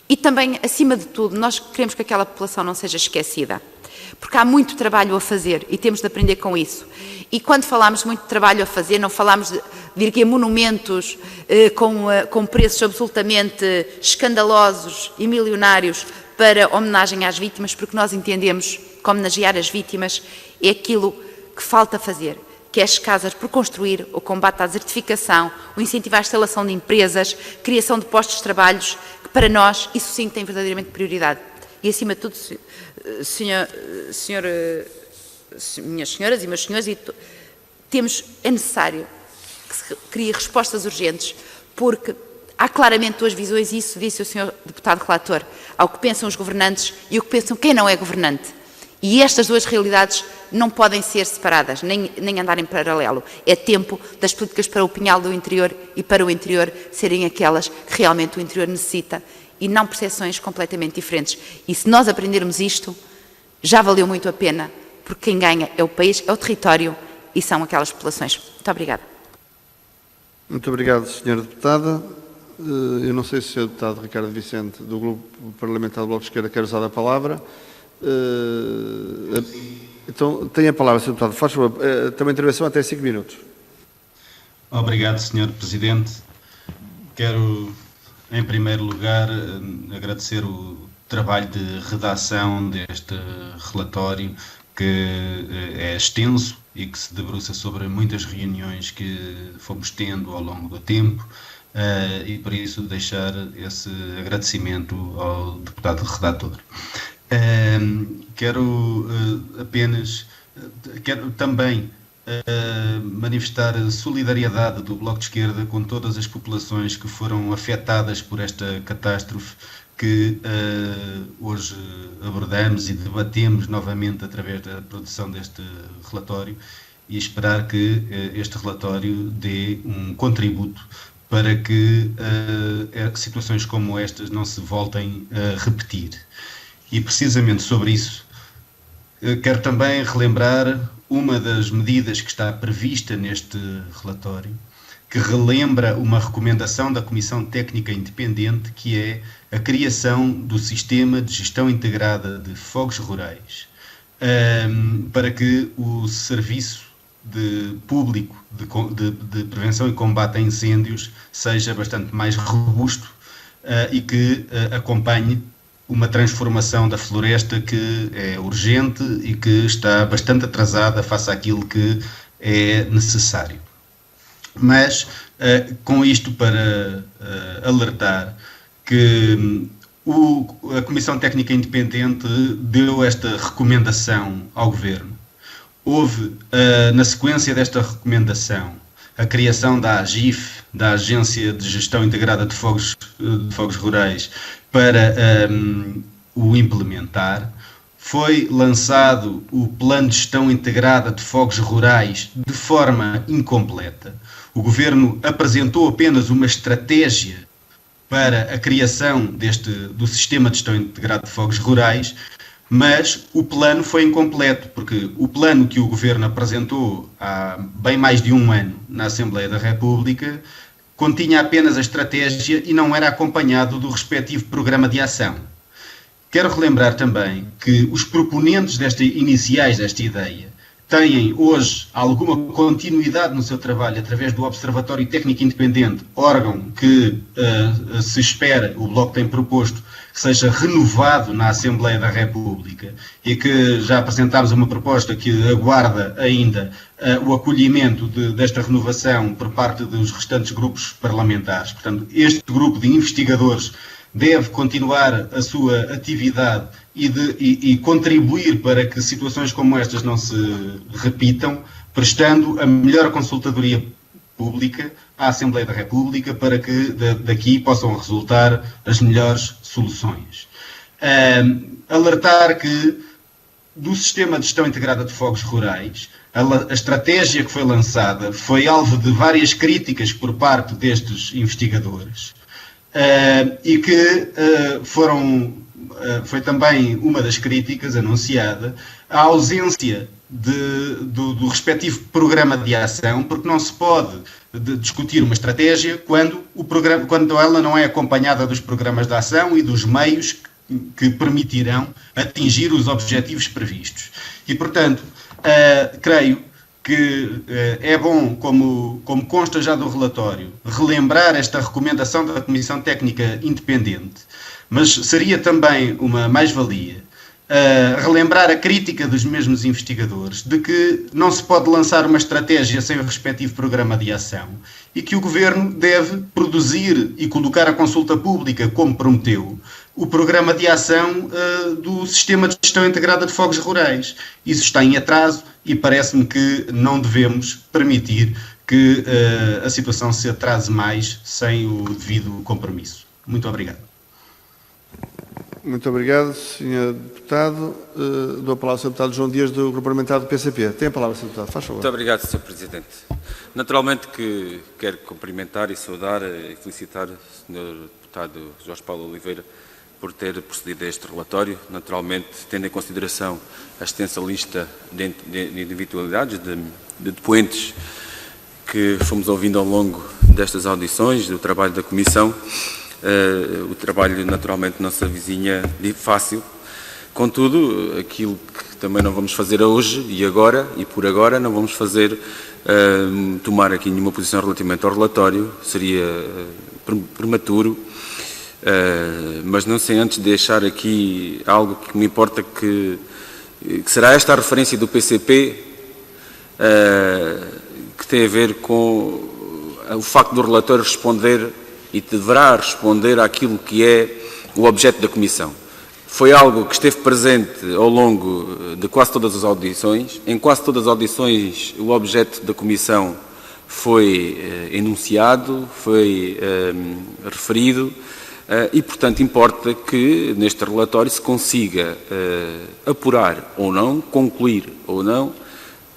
E também, acima de tudo, nós queremos que aquela população não seja esquecida, porque há muito trabalho a fazer e temos de aprender com isso. E quando falamos de muito trabalho a fazer, não falamos de erguer monumentos com preços absolutamente escandalosos e milionários para homenagem às vítimas, porque nós entendemos que homenagear as vítimas é aquilo que falta fazer, que é as casas por construir, o combate à desertificação, o incentivo à instalação de empresas, criação de postos de trabalho, que para nós isso sim tem verdadeiramente prioridade. E acima de tudo, minhas senhoras e meus senhores, é necessário que se crie respostas urgentes, porque há claramente duas visões, e isso disse o Sr. Deputado Relator, ao que pensam os governantes e o que pensam quem não é governante. E estas duas realidades não podem ser separadas, nem andar em paralelo. É tempo das políticas para o Pinhal do Interior e para o interior serem aquelas que realmente o interior necessita e não percepções completamente diferentes. E se nós aprendermos isto, já valeu muito a pena, porque quem ganha é o país, é o território e são aquelas populações. Muito obrigada. Muito obrigado, Sra. Deputada. Eu não sei se o deputado Ricardo Vicente, do Grupo Parlamentar do Bloco de Esquerda, quer usar a palavra. Então, tem a palavra, Sr. Deputado. Faz favor, também intervenção até 5 minutos. Obrigado, Sr. Presidente. Quero, em primeiro lugar, agradecer o trabalho de redação deste relatório, que é extenso e que se debruça sobre muitas reuniões que fomos tendo ao longo do tempo, e por isso deixar esse agradecimento ao deputado redator. Quero também manifestar solidariedade do Bloco de Esquerda com todas as populações que foram afetadas por esta catástrofe que hoje abordamos e debatemos novamente através da produção deste relatório, e esperar que este relatório dê um contributo para que situações como estas não se voltem a repetir. E precisamente sobre isso, quero também relembrar uma das medidas que está prevista neste relatório, que relembra uma recomendação da Comissão Técnica Independente, que é a criação do Sistema de Gestão Integrada de Fogos Rurais, para que o Serviço Público de Prevenção e Combate a Incêndios seja bastante mais robusto e que acompanhe uma transformação da floresta que é urgente e que está bastante atrasada face àquilo que é necessário. Mas, com isto para alertar que a Comissão Técnica Independente deu esta recomendação ao Governo. Houve, na sequência desta recomendação, a criação da AGIF, da Agência de Gestão Integrada de Fogos Rurais, para o implementar. Foi lançado o Plano de Gestão Integrada de Fogos Rurais de forma incompleta. O Governo apresentou apenas uma estratégia para a criação do Sistema de Gestão Integrada de Fogos Rurais, mas o plano foi incompleto, porque o plano que o Governo apresentou há bem mais de um ano na Assembleia da República continha apenas a estratégia e não era acompanhado do respectivo programa de ação. Quero relembrar também que os proponentes iniciais desta ideia têm hoje alguma continuidade no seu trabalho através do Observatório Técnico Independente, órgão que se espera, o Bloco tem proposto, que seja renovado na Assembleia da República, e que já apresentámos uma proposta que aguarda ainda o acolhimento desta renovação por parte dos restantes grupos parlamentares. Portanto, este grupo de investigadores deve continuar a sua atividade e contribuir para que situações como estas não se repitam, prestando a melhor consultadoria pública à Assembleia da República para que daqui possam resultar as melhores soluções. Alertar que do Sistema de Gestão Integrada de Fogos Rurais, a estratégia que foi lançada foi alvo de várias críticas por parte destes investigadores, e que foi também uma das críticas anunciada a ausência do respectivo programa de ação, porque não se pode discutir uma estratégia quando ela não é acompanhada dos programas de ação e dos meios que permitirão atingir os objetivos previstos. E, portanto, creio que é bom, como consta já do relatório, relembrar esta recomendação da Comissão Técnica Independente, mas seria também uma mais-valia relembrar a crítica dos mesmos investigadores de que não se pode lançar uma estratégia sem o respectivo programa de ação e que o Governo deve produzir e colocar à consulta pública, como prometeu, o programa de ação do Sistema de Gestão Integrada de Fogos Rurais. Isso está em atraso e parece-me que não devemos permitir que a situação se atrase mais sem o devido compromisso. Muito obrigado. Muito obrigado, Sr. Deputado. Dou a palavra ao Sr. Deputado João Dias, do Grupo Parlamentar do PCP. Tem a palavra, Sr. Deputado. Faz favor. Muito obrigado, Sr. Presidente. Naturalmente que quero cumprimentar e saudar e felicitar o Sr. Deputado Jorge Paulo Oliveira por ter procedido a este relatório, naturalmente tendo em consideração a extensa lista de individualidades, de depoentes que fomos ouvindo ao longo destas audições, do trabalho da Comissão. O trabalho, naturalmente, não se avizinha fácil. Contudo, aquilo que também não vamos fazer hoje e agora, e por agora, não vamos fazer tomar aqui nenhuma posição relativamente ao relatório, seria prematuro, mas não sem antes deixar aqui algo que me importa que será esta a referência do PCP, que tem a ver com o facto do relatório responder e deverá responder àquilo que é o objeto da Comissão. Foi algo que esteve presente ao longo de quase todas as audições. Em quase todas as audições, o objeto da Comissão foi enunciado, foi referido e, portanto, importa que neste relatório se consiga apurar ou não, concluir ou não,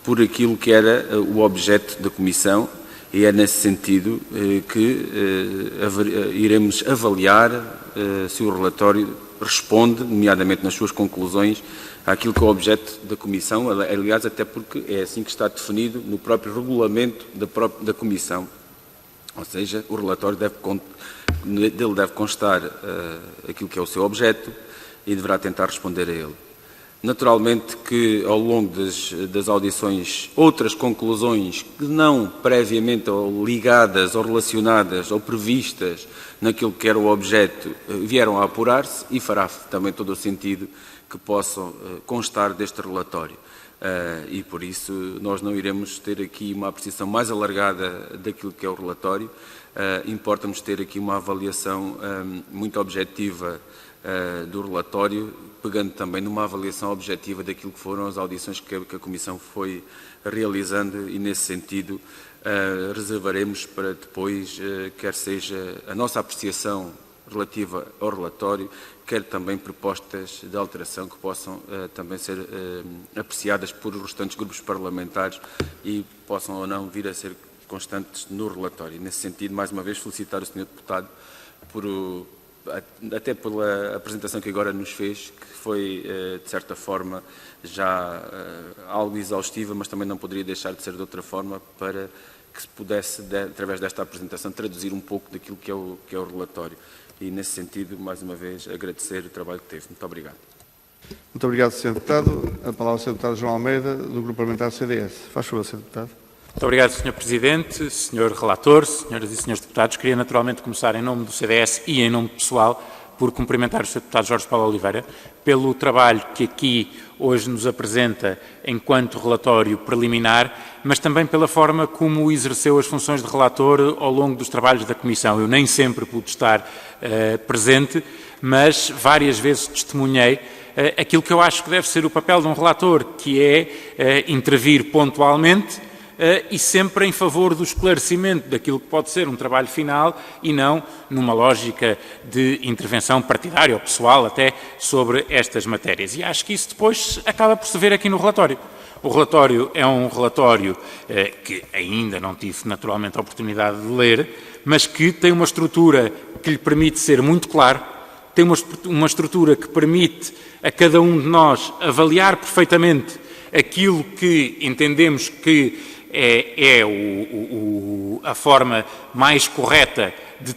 por aquilo que era o objeto da Comissão, e é nesse sentido que iremos avaliar se o relatório responde, nomeadamente nas suas conclusões, àquilo que é o objeto da Comissão, aliás, até porque é assim que está definido no próprio regulamento da Comissão. Ou seja, o relatório dele deve constar aquilo que é o seu objeto e deverá tentar responder a ele. Naturalmente que, ao longo das audições, outras conclusões que não previamente ou ligadas ou relacionadas ou previstas naquilo que era o objeto vieram a apurar-se e fará também todo o sentido que possam constar deste relatório. E por isso nós não iremos ter aqui uma apreciação mais alargada daquilo que é o relatório. Importa-nos ter aqui uma avaliação muito objetiva do relatório, pegando também numa avaliação objetiva daquilo que foram as audições que a Comissão foi realizando e, nesse sentido, reservaremos para depois, quer seja a nossa apreciação relativa ao relatório, quer também propostas de alteração que possam também ser apreciadas por os restantes grupos parlamentares e possam ou não vir a ser constantes no relatório. Nesse sentido, mais uma vez, felicitar o Sr. Deputado até pela apresentação que agora nos fez, que foi, de certa forma, já algo exaustiva, mas também não poderia deixar de ser de outra forma, para que se pudesse, através desta apresentação, traduzir um pouco daquilo que é o relatório. E, nesse sentido, mais uma vez, agradecer o trabalho que teve. Muito obrigado. Muito obrigado, Sr. Deputado. A palavra ao Sr. Deputado João Almeida, do Grupo Parlamentar do CDS. Faz favor, Sr. Deputado. Muito obrigado, Sr. Presidente, Sr. Relator, Senhoras e Srs. Deputados. Queria naturalmente começar em nome do CDS e em nome pessoal por cumprimentar o Sr. Deputado Jorge Paulo Oliveira pelo trabalho que aqui hoje nos apresenta enquanto relatório preliminar, mas também pela forma como exerceu as funções de relator ao longo dos trabalhos da Comissão. Eu nem sempre pude estar presente, mas várias vezes testemunhei aquilo que eu acho que deve ser o papel de um relator, que é intervir pontualmente e sempre em favor do esclarecimento daquilo que pode ser um trabalho final e não numa lógica de intervenção partidária ou pessoal até sobre estas matérias. E acho que isso depois acaba por se ver aqui no relatório. O relatório é um relatório que ainda não tive naturalmente a oportunidade de ler, mas que tem uma estrutura que lhe permite ser muito claro, tem uma estrutura que permite a cada um de nós avaliar perfeitamente aquilo que entendemos que é a forma mais correta de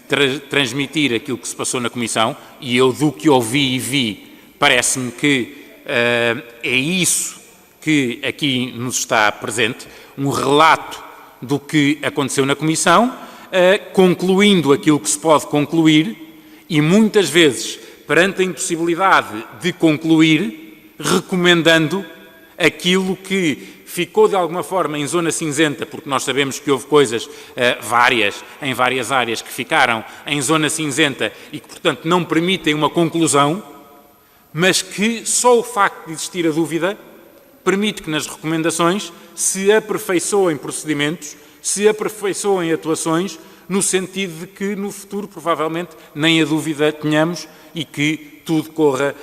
transmitir aquilo que se passou na Comissão, e eu, do que ouvi e vi, parece-me que é isso que aqui nos está presente, um relato do que aconteceu na Comissão, concluindo aquilo que se pode concluir e, muitas vezes, perante a impossibilidade de concluir, recomendando aquilo que ficou de alguma forma em zona cinzenta, porque nós sabemos que houve coisas em várias áreas que ficaram em zona cinzenta e que, portanto, não permitem uma conclusão, mas que só o facto de existir a dúvida permite que nas recomendações se aperfeiçoem procedimentos, se aperfeiçoem atuações, no sentido de que no futuro provavelmente nem a dúvida tenhamos e que tudo corra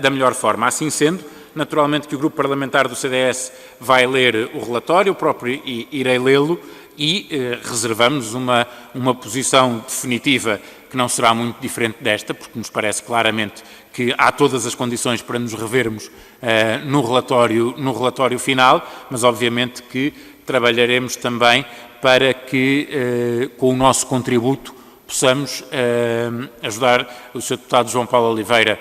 da melhor forma. Assim sendo, naturalmente que o Grupo Parlamentar do CDS vai ler o relatório, eu próprio irei lê-lo e reservamos uma posição definitiva que não será muito diferente desta, porque nos parece claramente que há todas as condições para nos revermos no relatório final, mas obviamente que trabalharemos também para que, com o nosso contributo, possamos ajudar o Sr. Deputado João Paulo Oliveira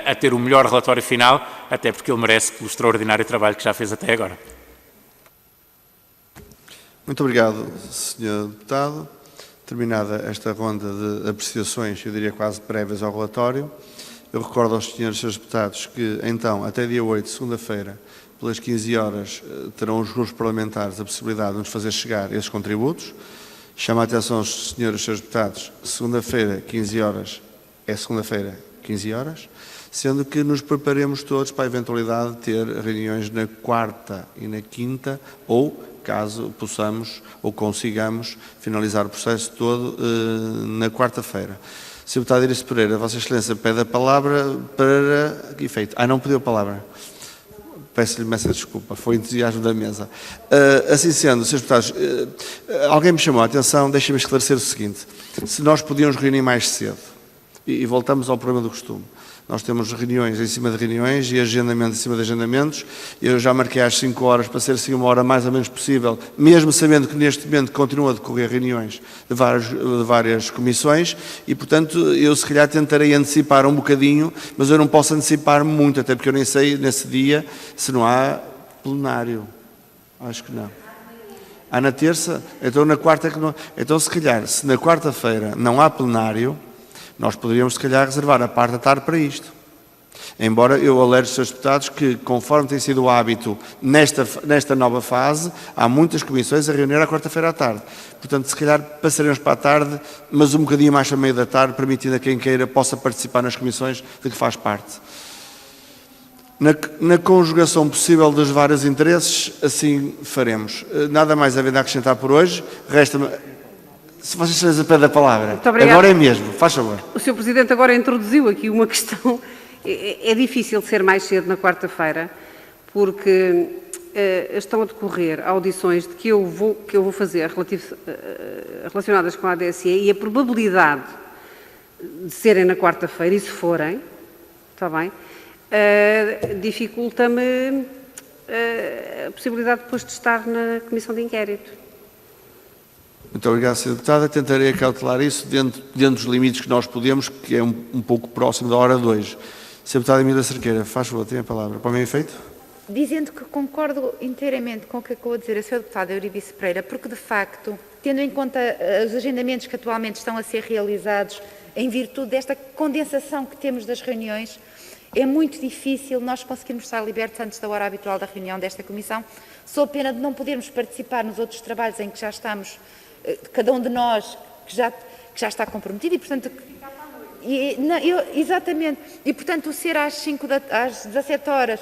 a ter o melhor relatório final, até porque ele merece pelo extraordinário trabalho que já fez até agora. Muito obrigado, Sr. Deputado. Terminada esta ronda de apreciações, eu diria quase prévias ao relatório, eu recordo aos senhores e senhores deputados que, então, até dia 8, segunda-feira, pelas 15 horas, terão os grupos parlamentares a possibilidade de nos fazer chegar esses contributos. Chamo a atenção aos senhores e senhores deputados, segunda-feira, 15 horas, é segunda-feira, 15 horas, sendo que nos preparemos todos para a eventualidade de ter reuniões na quarta e na quinta, ou, caso possamos ou consigamos finalizar o processo todo na quarta-feira. Sr. Deputado Iris Pereira, Vossa Excelência pede a palavra para que efeito? Não pediu a palavra. Peço-lhe imensa desculpa, foi entusiasmo da mesa. Assim sendo, Srs. Deputados, alguém me chamou a atenção, deixem-me esclarecer o seguinte, se nós podíamos reunir mais cedo, e voltamos ao problema do costume. Nós temos reuniões em cima de reuniões e agendamentos em cima de agendamentos. Eu já marquei às 5 horas para ser assim uma hora mais ou menos possível, mesmo sabendo que neste momento continuam a decorrer reuniões de várias comissões e, portanto, eu se calhar tentarei antecipar um bocadinho, mas eu não posso antecipar muito, até porque eu nem sei nesse dia se não há plenário. Acho que não. Há na terça? Então na quarta é que não. Então se calhar, se na quarta-feira não há plenário, nós poderíamos, se calhar, reservar a parte da tarde para isto. Embora eu alerte os Srs. Deputados que, conforme tem sido o hábito nesta nova fase, há muitas comissões a reunir à quarta-feira à tarde. Portanto, se calhar passaremos para a tarde, mas um bocadinho mais a meio da tarde, permitindo a quem queira possa participar nas comissões de que faz parte. Na conjugação possível dos vários interesses, assim faremos. Nada mais havendo a acrescentar por hoje. Resta-me... Se Vossa Excelência pede a palavra, agora é mesmo, faz favor. O Sr. Presidente agora introduziu aqui uma questão. É difícil ser mais cedo na quarta-feira, porque estão a decorrer audições que eu vou fazer relacionadas com a ADSE e a probabilidade de serem na quarta-feira, e se forem, está bem, dificulta-me a possibilidade depois de estar na Comissão de Inquérito. Muito obrigado, Sr. Deputada. Tentarei acautelar isso dentro dos limites que nós podemos, que é um pouco próximo da hora de hoje. Sr. Deputada Emília Cerqueira, faz favor, tem a palavra. Para o meu efeito? Dizendo que concordo inteiramente com o que acabou de dizer a Sra. Deputada Euridice Pereira, porque, de facto, tendo em conta os agendamentos que atualmente estão a ser realizados, em virtude desta condensação que temos das reuniões, é muito difícil nós conseguirmos estar libertos antes da hora habitual da reunião desta Comissão, sob pena de não podermos participar nos outros trabalhos em que já estamos, cada um de nós que já está comprometido e, portanto, exatamente, e, portanto, o ser às 17 horas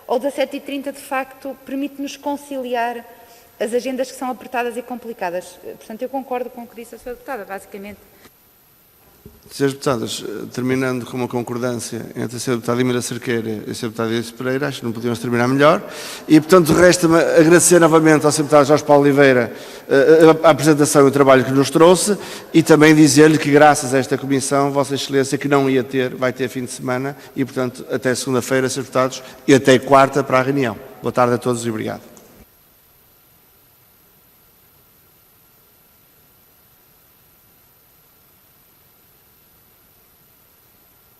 ou 17h30, de facto, permite-nos conciliar as agendas que são apertadas e complicadas. Portanto, eu concordo com o que disse a Sra. Deputada, basicamente. Srs. Deputados, terminando com uma concordância entre a Sra. Deputada Emília Cerqueira e a Sra. Deputada Iris Pereira, acho que não podíamos terminar melhor. E, portanto, resta-me agradecer novamente ao Sr. Deputado Jorge Paulo Oliveira a apresentação e o trabalho que nos trouxe e também dizer-lhe que, graças a esta Comissão, Vossa Excelência, que não ia ter, vai ter fim de semana e, portanto, até segunda-feira, Srs. Deputados, e até quarta para a reunião. Boa tarde a todos e obrigado.